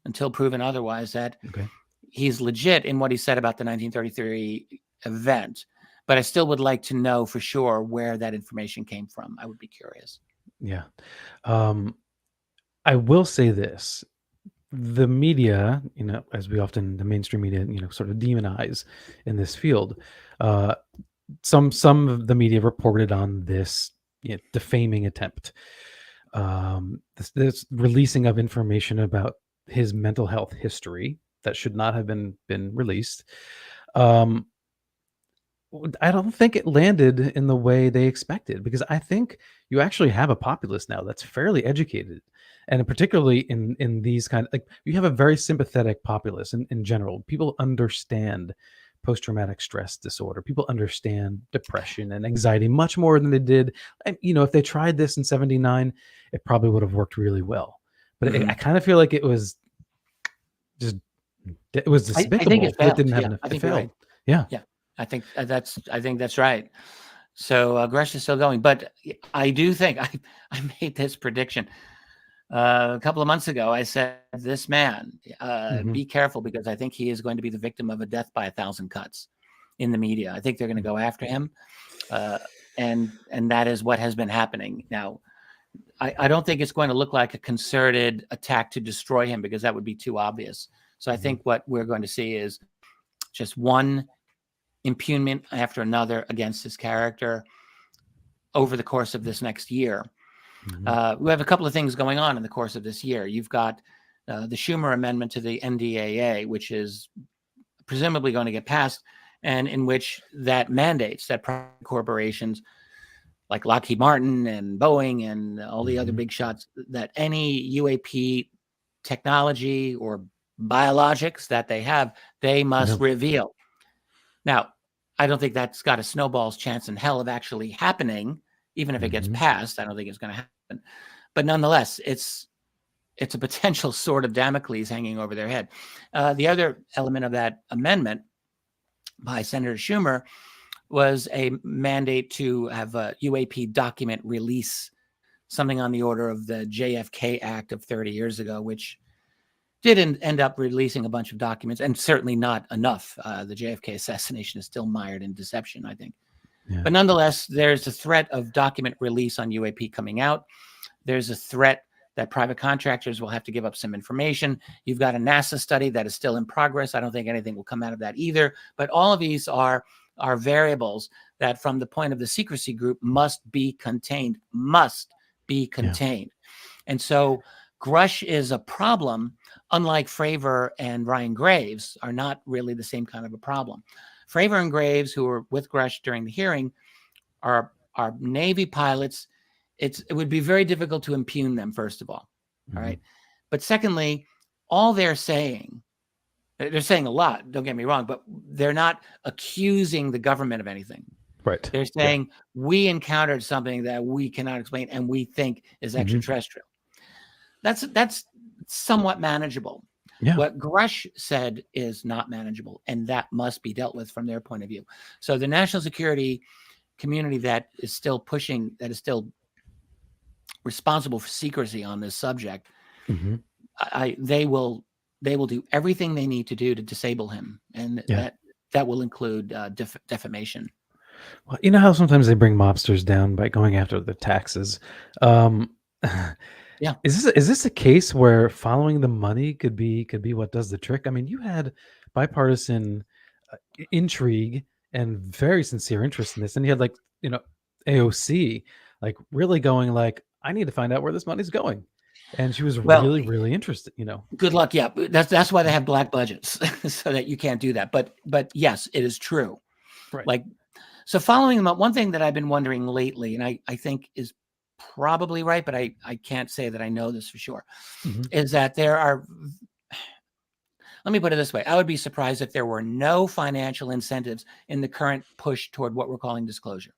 Speaker 2: until proven otherwise, that
Speaker 1: okay.
Speaker 2: he's legit in what he said about the 1933 event. But I still would like to know for sure where that information came from. I would be curious.
Speaker 1: Yeah. Um, I will say this. The media, as we often the mainstream media, sort of demonize in this field. Uh, some of the media reported on this defaming attempt, this releasing of information about his mental health history that should not have been released. Um, I don't think it landed in the way they expected because I think you actually have a populace now that's fairly educated, and particularly in these like you have a very sympathetic populace in general. People understand post-traumatic stress disorder. People understand depression and anxiety much more than they did. And, if they tried this in '79, it probably would have worked really well. But I
Speaker 2: Mhm.
Speaker 1: kind of feel like it was just it was
Speaker 2: I think it
Speaker 1: despicable that it
Speaker 2: failed.
Speaker 1: didn't have
Speaker 2: Yeah,
Speaker 1: enough.
Speaker 2: I
Speaker 1: It
Speaker 2: think you're right.
Speaker 1: failed. Yeah.
Speaker 2: Yeah, I think that's right. So Gresh is still going, but I do think I made this prediction a couple of months ago. I said, "This man,
Speaker 1: Hmm.
Speaker 2: be careful because I think he is going to be the victim of a death by a thousand cuts in the media. I think they're going to go after him, uh, and that is what has been happening now." I don't think it's going to look like a concerted attack to destroy him because that would be too obvious. So I
Speaker 1: Hmm.
Speaker 2: think what we're going to see is just one impugnment after another against his character over the course of this next year.
Speaker 1: Hmm.
Speaker 2: We have a couple of things going on in the course of this year. You've got the Schumer amendment to the NDAA, which is presumably going to get passed, and in which that mandates that private corporations like Lockheed Martin and Boeing and all the other
Speaker 1: Hmm.
Speaker 2: big shots, that any UAP technology or biologics that they have, they
Speaker 1: Yeah.
Speaker 2: must reveal. Now, I don't think that's got a snowball's chance in hell of actually happening. Even if it gets
Speaker 1: Mhm.
Speaker 2: passed, I don't think it's going to happen. But nonetheless, it's a potential sword of Damocles hanging over their head. The other element of that amendment by Senator Schumer was a mandate to have a UAP document release, something on the order of the JFK Act of 30 years ago, which did end up releasing a bunch of documents, and certainly not enough. The JFK assassination is still mired in deception, I think.
Speaker 1: Yeah.
Speaker 2: But nonetheless, there's a threat of document release on UAP coming out. There's a threat that private contractors will have to give up some information. You've got a NASA study that is still in progress. I don't think anything will come out of that either. But all of these are variables that, from the point of the secrecy group, must be contained. Must be
Speaker 1: Yeah.
Speaker 2: contained. And so Grush is a problem, unlike Fravor and Ryan Graves are not really the same kind of a problem. Fravor and Graves, who were with Grush during the hearing, are Navy pilots. It would be very difficult to impugn them, first of all. All
Speaker 1: Mhm.
Speaker 2: right. But secondly, all they're saying a lot, don't get me wrong, but they're not accusing the government of anything.
Speaker 1: Right.
Speaker 2: They're
Speaker 1: Yeah.
Speaker 2: saying we encountered something that we cannot explain and we think is
Speaker 1: Mhm.
Speaker 2: extraterrestrial. That's somewhat manageable.
Speaker 1: Yeah.
Speaker 2: What Grush said is not manageable, and that must be dealt with from their point of view. So the national security community that is still responsible for secrecy on this subject,
Speaker 1: Mhm.
Speaker 2: they will do everything they need to do to disable him, and
Speaker 1: Yeah.
Speaker 2: that will include defamation.
Speaker 1: Well, you know how sometimes they bring mobsters down by going after the taxes? Um,
Speaker 2: Yeah.
Speaker 1: is this a case where following the money could be what does the trick? I mean, you had bipartisan intrigue and very sincere interest in this, and you had like AOC, like really going like, I need to find out where this money's going. And she was
Speaker 2: Well,
Speaker 1: really, really interested, you know.
Speaker 2: good luck. Yeah, that's why they have black budgets, so that you can't do that. But yes, it is true.
Speaker 1: Right.
Speaker 2: Like, so following them up, one thing that I've been wondering lately, and I think is probably right, but I can't say that I know this for sure,
Speaker 1: Hmm.
Speaker 2: is that there are, let me put it this way. I would be surprised if there were no financial incentives in the current push toward what we're calling disclosure.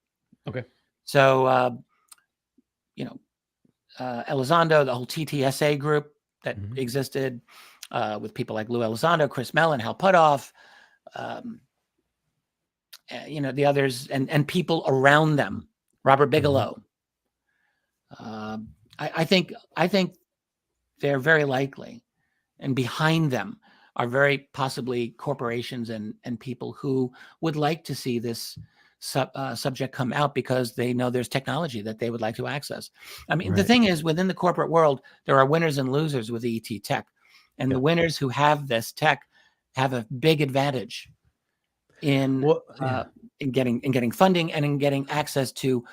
Speaker 1: Okay.
Speaker 2: So, you know, Elizondo, the whole TTSA group that
Speaker 1: Hmm.
Speaker 2: existed with people like Lou Elizondo, Chris Mellon, Hal Puthoff, um, the others, and people around them, Robert
Speaker 1: Hmm.
Speaker 2: Bigelow. Uh, I think they're very likely, and behind them are very possibly corporations and people who would like to see this subject come out because they know there's technology that they would like to access. I mean, the
Speaker 1: Right.
Speaker 2: thing is, within the corporate world, there are winners and losers with ET tech, and
Speaker 1: Yeah.
Speaker 2: the winners who have this tech have a big advantage in
Speaker 1: Well, yeah.
Speaker 2: getting funding and in getting access to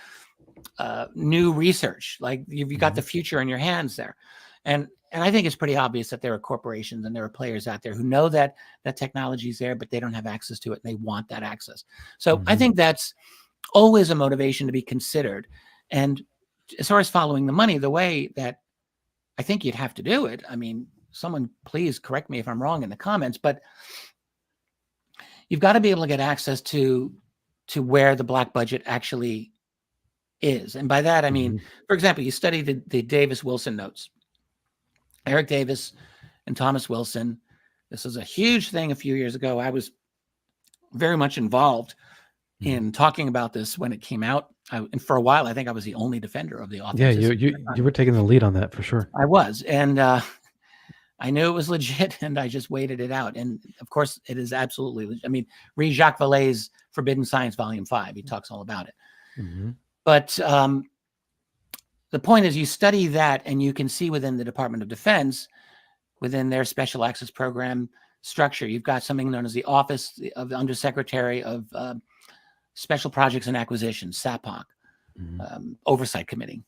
Speaker 2: new research. Like you've got the
Speaker 1: Hmm.
Speaker 2: future in your hands there, and I think it's pretty obvious that there are corporations and there are players out there who know that that technology is there, but they don't have access to it, and they want that access. So I
Speaker 1: Hmm.
Speaker 2: think that's always a motivation to be considered. And as far as following the money, the way that I think you'd have to do it, I mean, someone please correct me if I'm wrong in the comments, but you've got to be able to get access to where the black budget actually is. And by that, I mean,
Speaker 1: Hmm.
Speaker 2: for example, you study the Davis Wilson notes, Eric Davis and Thomas Wilson. This was a huge thing a few years ago. I was very much involved
Speaker 1: Hmm.
Speaker 2: in talking about this when it came out. And for a while, I think I was the only defender of the
Speaker 1: Yeah, you
Speaker 2: authenticity.
Speaker 1: you you were taking the lead on that for sure.
Speaker 2: I was. And I knew it was legit, and I just waited it out. And of course, it is absolutely legit. I mean, read Jacques Vallée's Forbidden Science, Volume 5. He talks all about it.
Speaker 1: Hmm.
Speaker 2: But the point is, you study that, and you can see within the Department of Defense, within their special access program structure, you've got something known as the Office of the Undersecretary of Special Projects and Acquisitions, SAPOC,
Speaker 1: Hmm.
Speaker 2: Oversight Committee.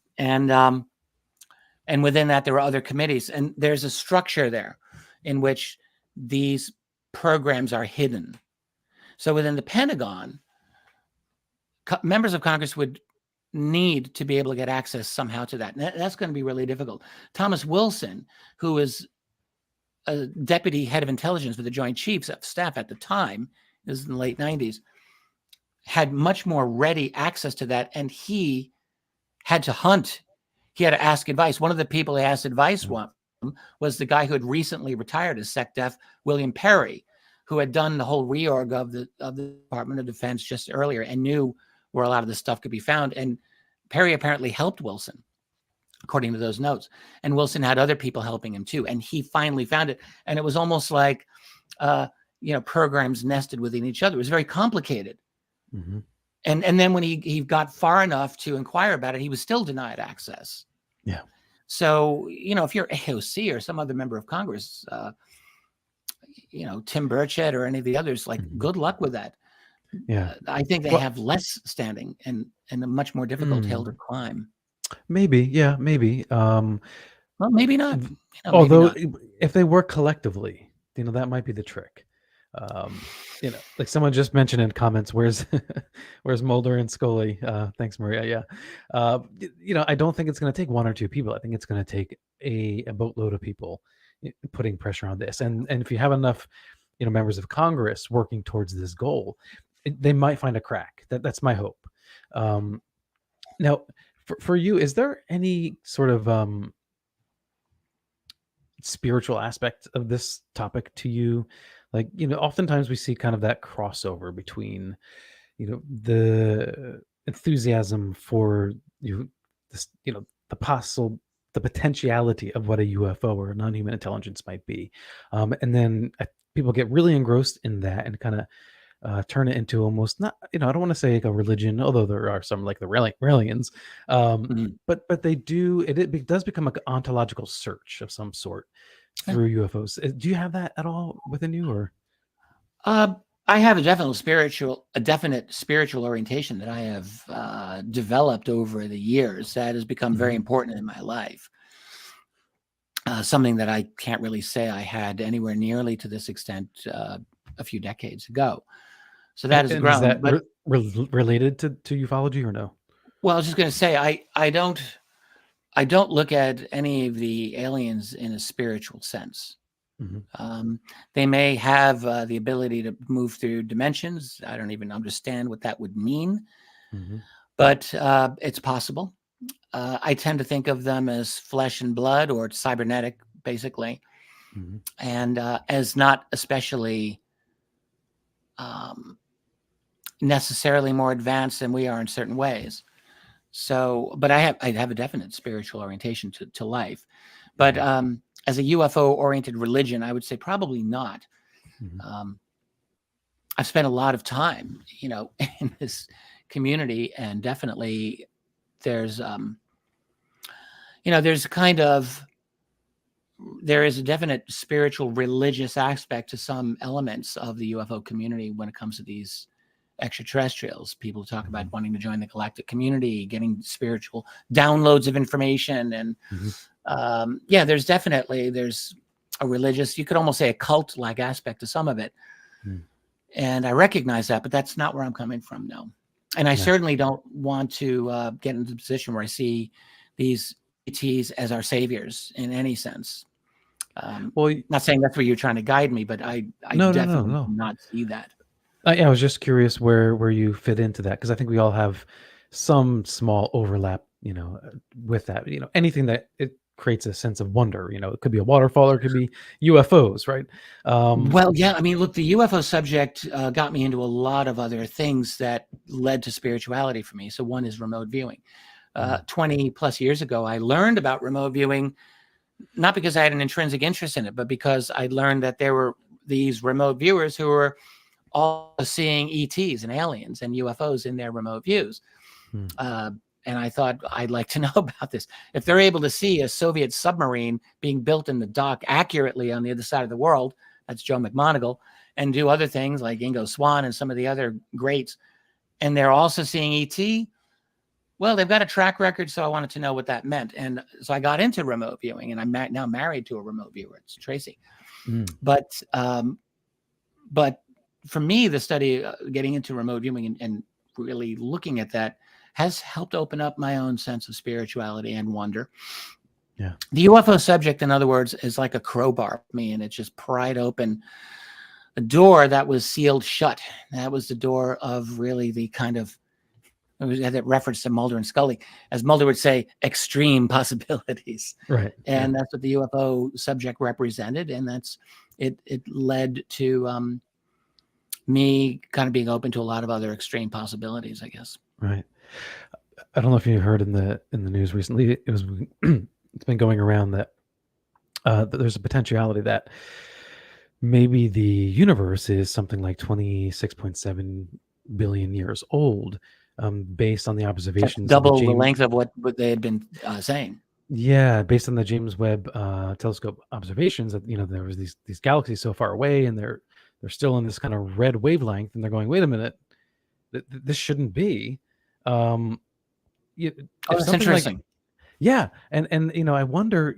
Speaker 2: And within that, there are other committees. And there's a structure there in which these programs are hidden. So within the Pentagon, members of Congress would need to be able to get access somehow to that. And that's going to be really difficult. Thomas Wilson, who is a deputy head of intelligence with the Joint Chiefs of Staff at the time, this is in the late 90s, had much more ready access to that. And he had to hunt. He had to ask advice. One of the people he asked advice from was the guy who had recently retired as SecDef, William Perry, who had done the whole reorg of the Department of Defense just earlier and knew where a lot of this stuff could be found. And Perry apparently helped Wilson, according to those notes. And Wilson had other people helping him too. And he finally found it. And it was almost like, programs nested within each other. It was very complicated.
Speaker 1: Hmm.
Speaker 2: And then when he got far enough to inquire about it, he was still denied access.
Speaker 1: Yeah.
Speaker 2: So, if you're AOC or some other member of Congress, Tim Burchett or any of the others, like,
Speaker 1: Hmm.
Speaker 2: good luck with that.
Speaker 1: Yeah.
Speaker 2: I think they
Speaker 1: Well,
Speaker 2: have less standing and a much more difficult hill to climb.
Speaker 1: maybe. Yeah, maybe.
Speaker 2: Well, maybe not.
Speaker 1: V-
Speaker 2: Maybe
Speaker 1: Although,
Speaker 2: not.
Speaker 1: if they work collectively, that might be the trick. Like someone just mentioned in comments, where's where's Mulder and Scully? Thanks, Maria. Yeah. I don't think it's going to take one or two people. I think it's going to take a boatload of people putting pressure on this. And if you have enough, members of Congress working towards this goal, they might find a crack. That's my hope. Um, Now, for you, is there any sort of spiritual aspect of this topic to you? Like, oftentimes we see kind of that crossover between, the enthusiasm for this, the potentiality of what a UFO or a non-human intelligence might be, and then people get really engrossed in that and kind of turn it into almost not, I don't want to say like a religion, although there are some like the Raelians,
Speaker 2: Mhm.
Speaker 1: but they do it does become like an ontological search of some sort
Speaker 2: Yeah.
Speaker 1: through UFOs. Do you have that at all within you, or?
Speaker 2: I have a definite spiritual orientation that I have developed over the years that has become very
Speaker 1: Mhm.
Speaker 2: important in my life. Something that I can't really say I had anywhere nearly to this extent a few decades ago. So that has
Speaker 1: And is
Speaker 2: grown.
Speaker 1: that
Speaker 2: But
Speaker 1: related to ufology or no?
Speaker 2: well, I was just going to say I don't look at any of the aliens in a spiritual sense.
Speaker 1: Mhm.
Speaker 2: Um, they may have the ability to move through dimensions. I don't even understand what that would mean,
Speaker 1: Mhm.
Speaker 2: but it's possible. I tend to think of them as flesh and blood or cybernetic, basically,
Speaker 1: Mhm.
Speaker 2: and as not especially um, necessarily more advanced than we are in certain ways. So, but I have a definite spiritual orientation to life. But
Speaker 1: Mhm.
Speaker 2: as a UFO oriented religion, I would say probably not.
Speaker 1: Mhm.
Speaker 2: Um, I've spent a lot of time, in this community, and definitely there's, there's kind of there is a definite spiritual religious aspect to some elements of the UFO community when it comes to these extraterrestrials. People talk about
Speaker 1: Mhm.
Speaker 2: wanting to join the galactic community, getting spiritual downloads of information, and
Speaker 1: Mhm.
Speaker 2: yeah, there's a religious, you could almost say a cult like aspect to some of it.
Speaker 1: Mhm.
Speaker 2: And I recognize that, but that's not where I'm coming from. No. And I
Speaker 1: Yeah.
Speaker 2: certainly don't want to get into the position where I see these ETs as our saviors in any sense.
Speaker 1: Well,
Speaker 2: Not saying that's where you're trying to guide me, but I
Speaker 1: no, no, no,
Speaker 2: definitely
Speaker 1: no.
Speaker 2: do not see that.
Speaker 1: I was just curious where you fit into that because I think we all have some small overlap, with that. Anything that it creates a sense of wonder. It could be a waterfall or it could be UFOs, right? Um,
Speaker 2: Well, yeah, I mean, look, the UFO subject got me into a lot of other things that led to spirituality for me. So one is remote viewing.
Speaker 1: mm,
Speaker 2: 20 plus years ago, I learned about remote viewing, not because I had an intrinsic interest in it, but because I learned that there were these remote viewers who were all seeing ETs and aliens and UFOs in their remote views.
Speaker 1: mm,
Speaker 2: Uh, and I thought I'd like to know about this. If they're able to see a Soviet submarine being built in the dock accurately on the other side of the world, that's Joe McMoneagle, and do other things like Ingo Swann and some of the other greats, and they're also seeing ET, well, they've got a track record, so I wanted to know what that meant. And so I got into remote viewing, and I'm now married to a remote viewer. It's Tracy.
Speaker 1: mm,
Speaker 2: But but for me, the study, getting into remote viewing and really looking at that, has helped open up my own sense of spirituality and wonder.
Speaker 1: yeah.
Speaker 2: The UFO subject, in other words, is like a crowbar for me, and it just pried open a door that was sealed shut. That was the door of really the kind of, it had that reference to Mulder and Scully, as Mulder would say, extreme possibilities.
Speaker 1: Right. Yeah.
Speaker 2: And that's what the UFO subject represented. And it led to me kind of being open to a lot of other extreme possibilities, I guess.
Speaker 1: Right. I don't know if you heard in the news recently. It was it's been going around that that there's a potentiality that maybe the universe is something like 26.7 billion years old, based on the
Speaker 2: That's
Speaker 1: observations of the
Speaker 2: double the
Speaker 1: James.
Speaker 2: length of what they had been saying.
Speaker 1: Yeah, based on the James Webb telescope observations, that there was these galaxies so far away, and they're still in this kind of red wavelength, and they're going, wait a minute, this shouldn't be. Um,
Speaker 2: Oh,
Speaker 1: if
Speaker 2: that's
Speaker 1: something like
Speaker 2: interesting.
Speaker 1: yeah, and I wonder,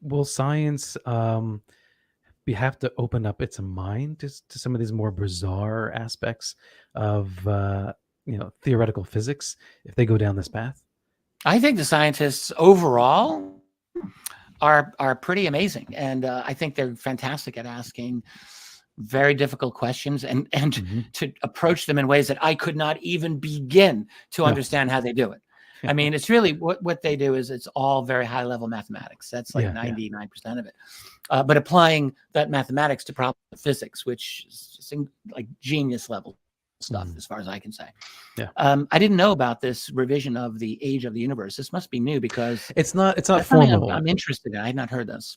Speaker 1: will science have to open up its mind to some of these more bizarre aspects of theoretical physics if they go down this path?
Speaker 2: I think the scientists overall are pretty amazing, and I think they're fantastic at asking very difficult questions and
Speaker 1: Hmm.
Speaker 2: to approach them in ways that I could not even begin to
Speaker 1: No.
Speaker 2: understand how they do it. I mean, it's really what they do is it's all very high level mathematics. That's like
Speaker 1: Yeah, yeah.
Speaker 2: 99% of it. But applying that mathematics to problem physics, which is just like genius level stuff,
Speaker 1: Mhm.
Speaker 2: as far as I can say.
Speaker 1: Yeah.
Speaker 2: I didn't know about this revision of the age of the universe. This must be new because
Speaker 1: It's not
Speaker 2: that's something
Speaker 1: formal.
Speaker 2: I'm interested in. I had not heard this.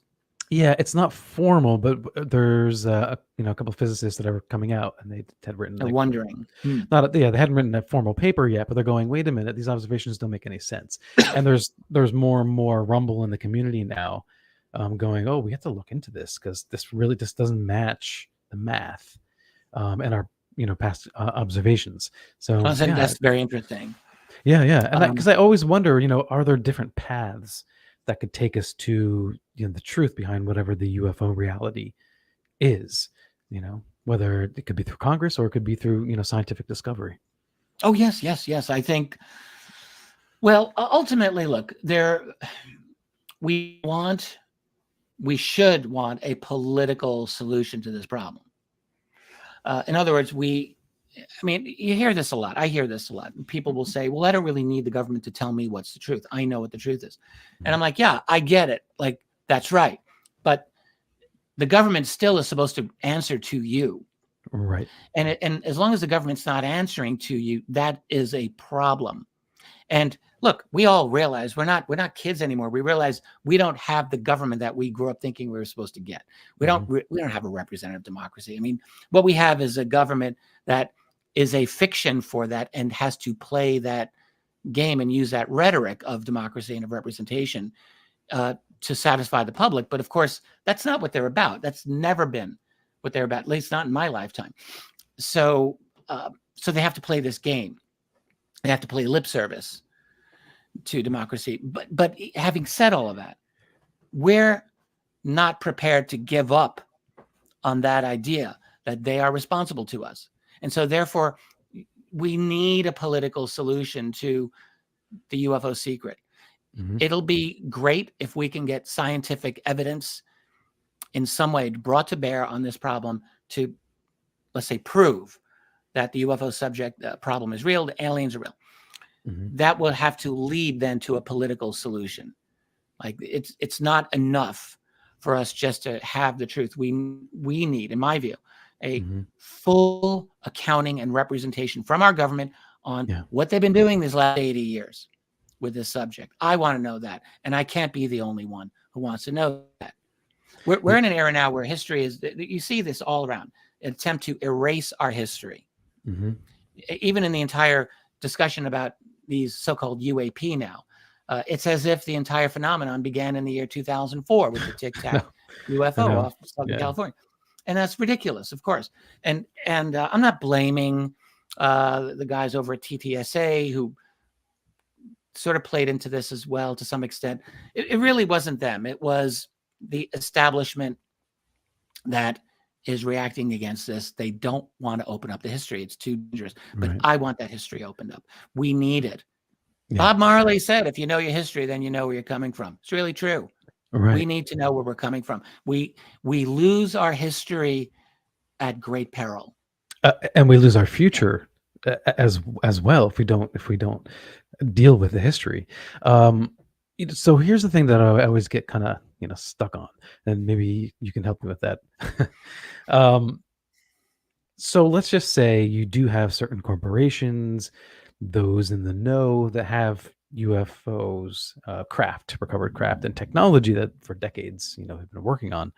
Speaker 1: Yeah, it's not formal, but there's a couple of physicists that are coming out, and they had written
Speaker 2: They're
Speaker 1: like
Speaker 2: wondering.
Speaker 1: not yeah, they hadn't written a formal paper yet, but they're going, wait a minute, these observations don't make any sense. And there's more and more rumble in the community now, going, oh, we have to look into this because this really just doesn't match the math. and our past observations. So yeah,
Speaker 2: That's very interesting.
Speaker 1: yeah, and
Speaker 2: Um,
Speaker 1: because I always wonder, are there different paths that could take us to the truth behind whatever the UFO reality is? Whether it could be through Congress or it could be through scientific discovery.
Speaker 2: oh yes, yes, yes. I think. Well, ultimately, look, we want, we should want a political solution to this problem. In other words, I mean, you hear this a lot. I hear this a lot. People will say, well, I don't really need the government to tell me what's the truth. I know what the truth is. And
Speaker 1: Mhm.
Speaker 2: I'm like, yeah, I get it. Like, that's right. But the government still is supposed to answer to you.
Speaker 1: Right.
Speaker 2: And as long as the government's not answering to you, that is a problem. And look, we all realize we're not kids anymore. We realize we don't have the government that we grew up thinking we were supposed to get.
Speaker 1: Hmm.
Speaker 2: We don't have a representative democracy. I mean, what we have is a government that is a fiction for that and has to play that game and use that rhetoric of democracy and of representation to satisfy the public. But of course, that's not what they're about. That's never been what they're about, at least not in my lifetime. So, so they have to play this game. They have to play lip service to democracy. But having said all of that, we're not prepared to give up on that idea that they are responsible to us. And so therefore, we need a political solution to the UFO secret.
Speaker 1: Hmm.
Speaker 2: It'll be great if we can get scientific evidence in some way brought to bear on this problem to, let's say, prove that the UFO subject problem is real, the aliens are real.
Speaker 1: Hmm.
Speaker 2: That will have to lead then to a political solution. Like it's not enough for us just to have the truth. We need, in my view, a
Speaker 1: Hmm.
Speaker 2: full accounting and representation from our government on
Speaker 1: Yeah.
Speaker 2: what they've been doing these last 80 years with this subject. I want to know that, and I can't be the only one who wants to know that. We're
Speaker 1: Yeah.
Speaker 2: in an era now where history is. You see this all around. An attempt to erase our history,
Speaker 1: Hmm.
Speaker 2: even in the entire discussion about these so-called UAP now. It's as if the entire phenomenon began in the year 2004 with the Tic
Speaker 1: No,
Speaker 2: Tac
Speaker 1: I
Speaker 2: UFO
Speaker 1: know.
Speaker 2: off Southern
Speaker 1: Yeah.
Speaker 2: California, and that's ridiculous, of course. And I'm not blaming the guys over at TTSA who sort of played into this as well to some extent. It really wasn't them. It was the establishment that is reacting against this. They don't want to open up the history. It's too dangerous. But
Speaker 1: Right.
Speaker 2: I want that history opened up. We need it.
Speaker 1: Yeah.
Speaker 2: Bob Marley said, if you know your history, then you know where you're coming from. It's really true. We
Speaker 1: Right.
Speaker 2: need to know where we're coming from. We lose our history at great peril.
Speaker 1: And we lose our future as well if we don't deal with the history. Um, so here's the thing that I always get kind of stuck on, and maybe you can help me with that. um, so let's just say you do have certain corporations, those in the know that have UFOs, craft, recovered craft, and technology that for decades have been working on.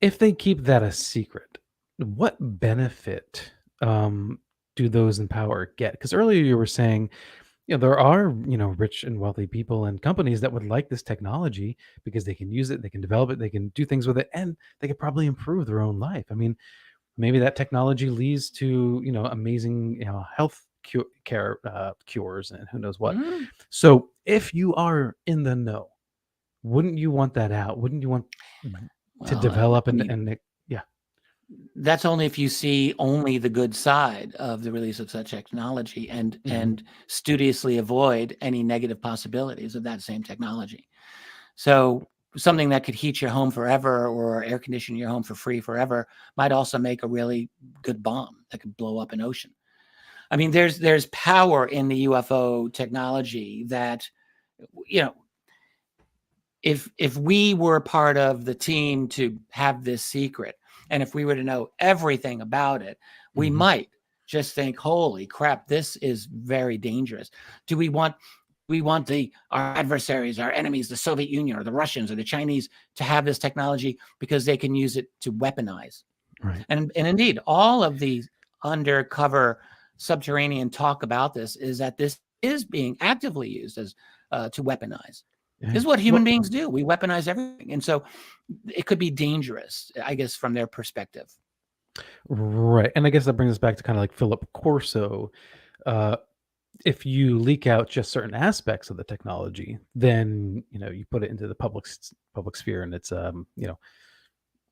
Speaker 1: If they keep that a secret, what benefit, um, do those in power get? Because earlier you were saying, there are, rich and wealthy people and companies that would like this technology because they can use it, they can develop it, they can do things with it, and they could probably improve their own life. I mean, maybe that technology leads to, amazing, health care cures and who knows what.
Speaker 2: Mhm.
Speaker 1: So if you are in the know, wouldn't you want that out? Wouldn't you want to
Speaker 2: Well,
Speaker 1: develop
Speaker 2: I mean,
Speaker 1: yeah.
Speaker 2: that's only if you see only the good side of the release of such technology
Speaker 1: Mhm.
Speaker 2: and studiously avoid any negative possibilities of that same technology. So something that could heat your home forever or air condition your home for free forever might also make a really good bomb that could blow up an ocean. I mean, there's power in the UFO technology that, you know, if we were part of the team to have this secret, and if we were to know everything about it, we
Speaker 1: Mhm.
Speaker 2: might just think, holy crap, this is very dangerous. Do we want the our adversaries, our enemies, the Soviet Union or the Russians or the Chinese to have this technology because they can use it to weaponize?
Speaker 1: Right.
Speaker 2: And indeed, all of the undercover subterranean talk about this is that this is being actively used as to weaponize. This is what human beings do. We weaponize everything. And so it could be dangerous, I guess, from their perspective.
Speaker 1: Right. And I guess that brings us back to kind of like Philip Corso. Uh, if you leak out just certain aspects of the technology, then you put it into the public sphere, and it's a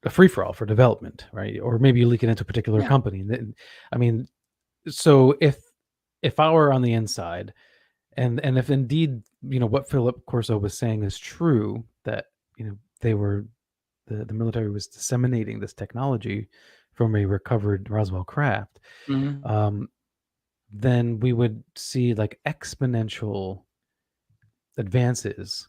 Speaker 1: free for all for development, right? Or maybe you leak it into a particular
Speaker 2: Yeah.
Speaker 1: company. And then, I mean, so if I were on the inside, and if indeed what Philip Corso was saying is true, that they were the military was disseminating this technology from a recovered Roswell craft,
Speaker 2: Mhm.
Speaker 1: um, then we would see like exponential advances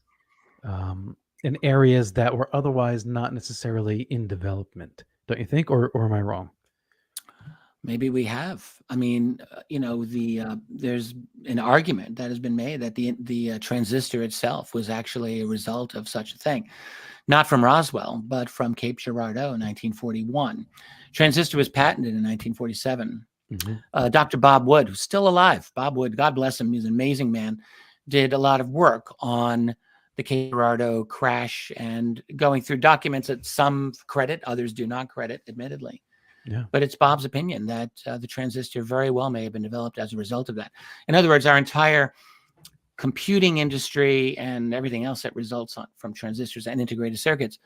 Speaker 1: in areas that were otherwise not necessarily in development. Don't you think, or am I wrong?
Speaker 2: Maybe we have. I mean, there's an argument that has been made that the transistor itself was actually a result of such a thing, not from Roswell, but from Cape Girardeau in 1941. Transistor was patented in 1947.
Speaker 1: Hmm.
Speaker 2: Dr. Bob Wood, who's still alive, Bob Wood, God bless him, he's an amazing man, did a lot of work on the Cape Girardeau crash and going through documents that some credit, others do not credit, admittedly.
Speaker 1: Yeah.
Speaker 2: But it's Bob's opinion that the transistor very well may have been developed as a result of that. In other words, our entire computing industry and everything else that results from transistors and integrated circuits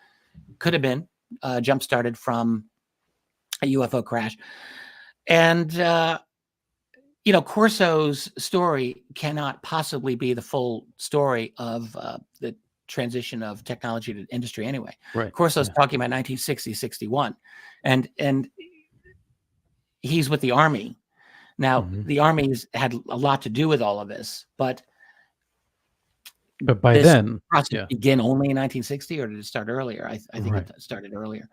Speaker 2: could have been jump-started from a UFO crash. And, Corso's story cannot possibly be the full story of the transition of technology to industry anyway.
Speaker 1: Right.
Speaker 2: Corso's
Speaker 1: Yeah.
Speaker 2: talking about 1960, 61. And he's with the Army. Now,
Speaker 1: Hmm.
Speaker 2: the Army's had a lot to do with all of this, but
Speaker 1: But by
Speaker 2: this
Speaker 1: then,
Speaker 2: process
Speaker 1: yeah.
Speaker 2: begin only in 1960, or did it start earlier? I think
Speaker 1: Right.
Speaker 2: it started earlier.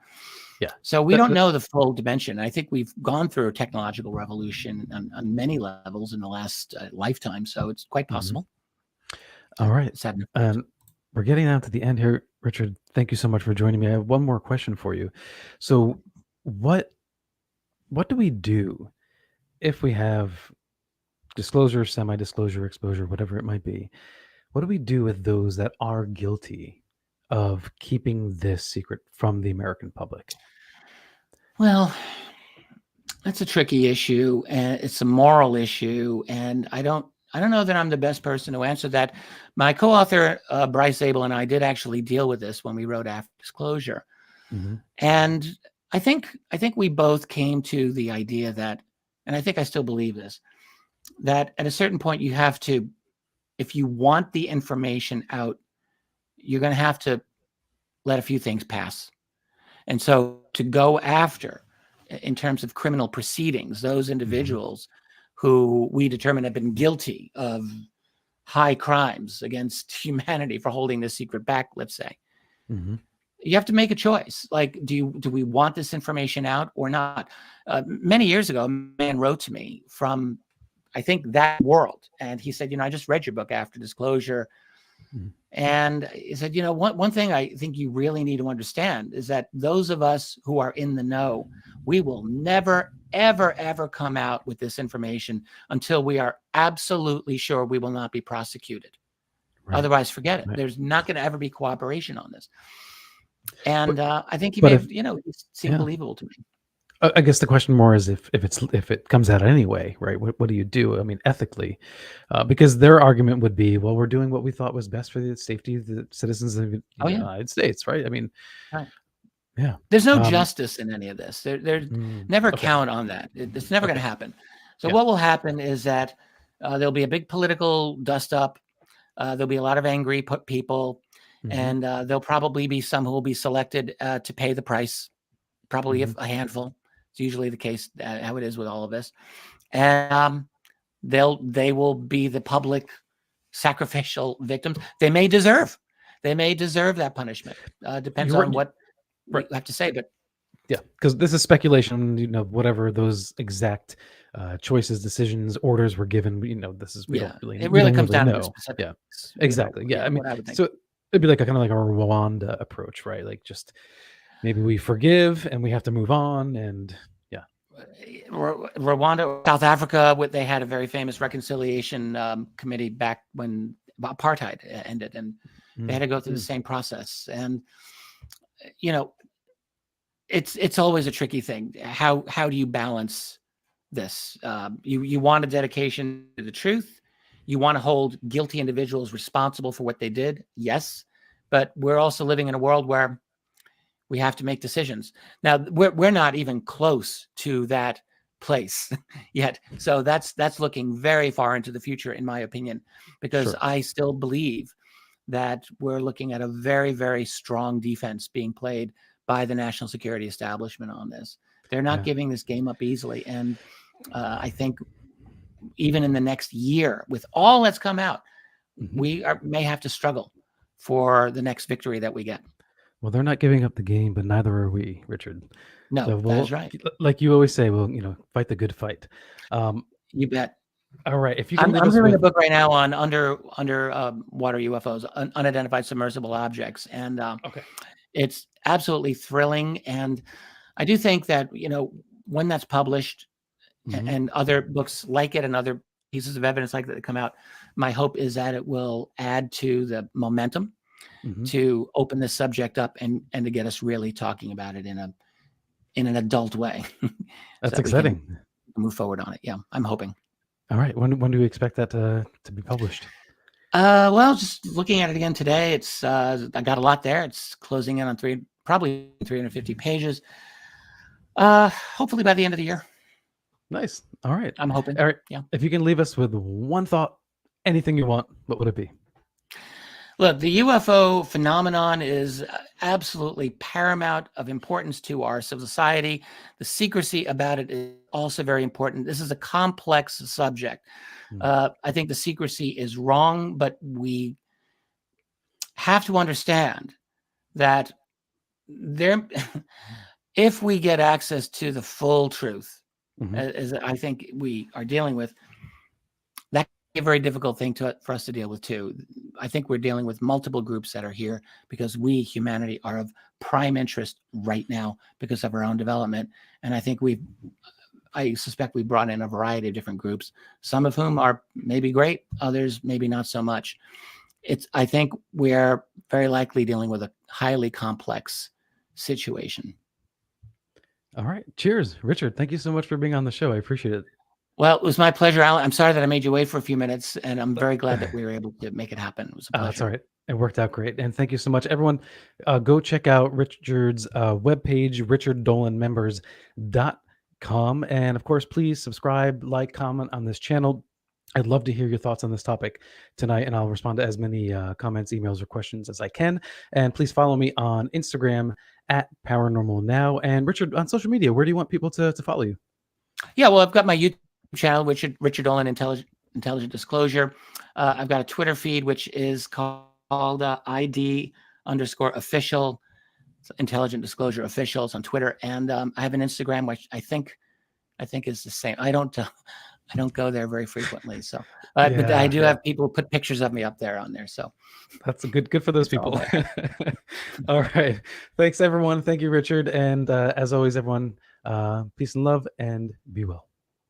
Speaker 1: Yeah.
Speaker 2: So we
Speaker 1: That,
Speaker 2: don't
Speaker 1: that-
Speaker 2: know the full dimension. I think we've gone through a technological revolution on many levels in the last lifetime, so it's quite
Speaker 1: mhm.
Speaker 2: possible.
Speaker 1: All right.
Speaker 2: It's had an effect.
Speaker 1: And we're getting down to the end here, Richard. Thank you so much for joining me. I have one more question for you. So, what what do we do if we have disclosure, semi-disclosure, exposure, whatever it might be? What do we do with those that are guilty of keeping this secret from the American public?
Speaker 2: Well, that's a tricky issue, and it's a moral issue, and I don't know that I'm the best person to answer that. My co-author Bryce Abel and I did actually deal with this when we wrote After Disclosure,
Speaker 1: Hmm.
Speaker 2: and I think we both came to the idea that, and I think I still believe this, that at a certain point you have to, if you want the information out, you're going to have to let a few things pass. And so to go after, in terms of criminal proceedings, those
Speaker 1: Hmm.
Speaker 2: individuals who we determine have been guilty of high crimes against humanity for holding this secret back, let's say,
Speaker 1: Hmm.
Speaker 2: you have to make a choice. Like, do we want this information out or not? Many years ago, a man wrote to me from, I think, that world, and he said, I just read your book After Disclosure.
Speaker 1: Hmm.
Speaker 2: And he said, one thing I think you really need to understand is that those of us who are in the know, we will never, ever, ever come out with this information until we are absolutely sure we will not be prosecuted.
Speaker 1: Right.
Speaker 2: Otherwise, forget it.
Speaker 1: Right.
Speaker 2: There's not going to ever be cooperation on this. And
Speaker 1: But
Speaker 2: I think he
Speaker 1: but
Speaker 2: may
Speaker 1: if
Speaker 2: have, it seemed
Speaker 1: yeah,
Speaker 2: believable to me.
Speaker 1: I guess the question more is if it comes out anyway, right? What do you do? I mean, ethically, because their argument would be, well, we're doing what we thought was best for the safety of the citizens of the
Speaker 2: Oh, yeah.
Speaker 1: United States, right? I mean,
Speaker 2: Right.
Speaker 1: yeah.
Speaker 2: There's no
Speaker 1: Um,
Speaker 2: justice in any of this. There's never
Speaker 1: okay.
Speaker 2: count on that. It's never going
Speaker 1: Okay.
Speaker 2: to happen. So
Speaker 1: Yeah.
Speaker 2: what will happen is that there'll be a big political dust up. There'll be a lot of angry people,
Speaker 1: Hmm.
Speaker 2: and there'll probably be some who will be selected to pay the price. Probably
Speaker 1: Hmm.
Speaker 2: a handful. It's usually the case how it is with all of this, and they will be the public sacrificial victims. They may deserve that punishment. Depends
Speaker 1: You're
Speaker 2: on
Speaker 1: right.
Speaker 2: what you
Speaker 1: Right.
Speaker 2: have to say, but
Speaker 1: Yeah, because this is speculation. Whatever those exact choices, decisions, orders were given. This is
Speaker 2: yeah, it
Speaker 1: we
Speaker 2: really
Speaker 1: don't
Speaker 2: comes
Speaker 1: really
Speaker 2: down to the
Speaker 1: know.
Speaker 2: specifics.
Speaker 1: Yeah, exactly. Yeah, I mean,
Speaker 2: What I would think.
Speaker 1: so it'd be like a kind of like a Rwanda approach, right? Like just maybe we forgive and we have to move on, and yeah.
Speaker 2: Rwanda, South Africa, they had a very famous reconciliation committee back when apartheid ended, and They had to go through the
Speaker 1: Mm.
Speaker 2: same process. And, you know, it's always a tricky thing. How do you balance this? You want a dedication to the truth. You want to hold guilty individuals responsible for what they did. Yes. But we're also living in a world where we have to make decisions. Now we're not even close to that place yet. So that's looking very far into the future, in my opinion, because
Speaker 1: Sure.
Speaker 2: I still believe that we're looking at a very, very strong defense being played by the national security establishment on this. They're not
Speaker 1: Yeah.
Speaker 2: giving this game up easily. And I think even in the next year, with all that's come out,
Speaker 1: Mhm.
Speaker 2: we may have to struggle for the next victory that we get.
Speaker 1: Well, they're not giving up the game, but neither are we, Richard.
Speaker 2: No,
Speaker 1: So
Speaker 2: that is
Speaker 1: we'll,
Speaker 2: right.
Speaker 1: like you always say, we'll, fight the good fight. Um,
Speaker 2: You bet.
Speaker 1: all right. If you can leave
Speaker 2: I'm
Speaker 1: us
Speaker 2: reading a
Speaker 1: with,
Speaker 2: book right now on under water UFOs, unidentified submersible objects, and
Speaker 1: okay.
Speaker 2: it's absolutely thrilling. And I do think that when that's published
Speaker 1: Hmm.
Speaker 2: and other books like it and other pieces of evidence like that come out, my hope is that it will add to the momentum
Speaker 1: Hmm.
Speaker 2: to open this subject up and to get us really talking about it in an adult way, so
Speaker 1: That's
Speaker 2: that we can
Speaker 1: exciting.
Speaker 2: move forward on it. Yeah, I'm hoping.
Speaker 1: All right. When do we expect that to be published?
Speaker 2: Well, just looking at it again today, it's I got a lot there. It's closing in on probably 350 pages. Hopefully by the end of the year.
Speaker 1: Nice. All right.
Speaker 2: I'm hoping.
Speaker 1: All right.
Speaker 2: Yeah.
Speaker 1: If you can leave us with one thought, anything you want, what would it be?
Speaker 2: Look, the UFO phenomenon is absolutely paramount of importance to our society. The secrecy about it is also very important. This is a complex subject.
Speaker 1: Mm.
Speaker 2: I think the secrecy is wrong, but we have to understand that there, if we get access to the full truth,
Speaker 1: Mhm.
Speaker 2: as I think we are dealing with, that can be a very difficult thing for us to deal with too. I think we're dealing with multiple groups that are here because we, humanity, are of prime interest right now because of our own development. And I suspect we brought in a variety of different groups, some of whom are maybe great, others maybe not so much. I think we're very likely dealing with a highly complex situation.
Speaker 1: All right. Cheers, Richard. Thank you so much for being on the show. I appreciate it.
Speaker 2: Well, it was my pleasure, Alan. I'm sorry that I made you wait for a few minutes, and I'm very glad that we were able to make it happen. It was a
Speaker 1: That's all
Speaker 2: pleasure.
Speaker 1: right. It worked out great. And thank you so much. Everyone, go check out Richard's webpage, richarddolanmembers.com. And of course, please subscribe, like, comment on this channel. I'd love to hear your thoughts on this topic tonight, and I'll respond to as many comments, emails, or questions as I can. And please follow me on Instagram at Paranormal Now. And Richard, on social media, where do you want people to follow you?
Speaker 2: Yeah, well, I've got my YouTube channel, Richard Dolan Intelligent Disclosure. I've got a Twitter feed, which is called ID_official, Intelligent Disclosure Officials on Twitter, and I have an Instagram, which I think is the same. I don't go there very frequently, so but I
Speaker 1: Yeah,
Speaker 2: do
Speaker 1: yeah.
Speaker 2: have people put pictures of me up there on there, so
Speaker 1: That's a good for those
Speaker 2: it's all
Speaker 1: people.
Speaker 2: there.
Speaker 1: All right. Thanks everyone. Thank you, Richard. And as always, everyone, peace and love and be well.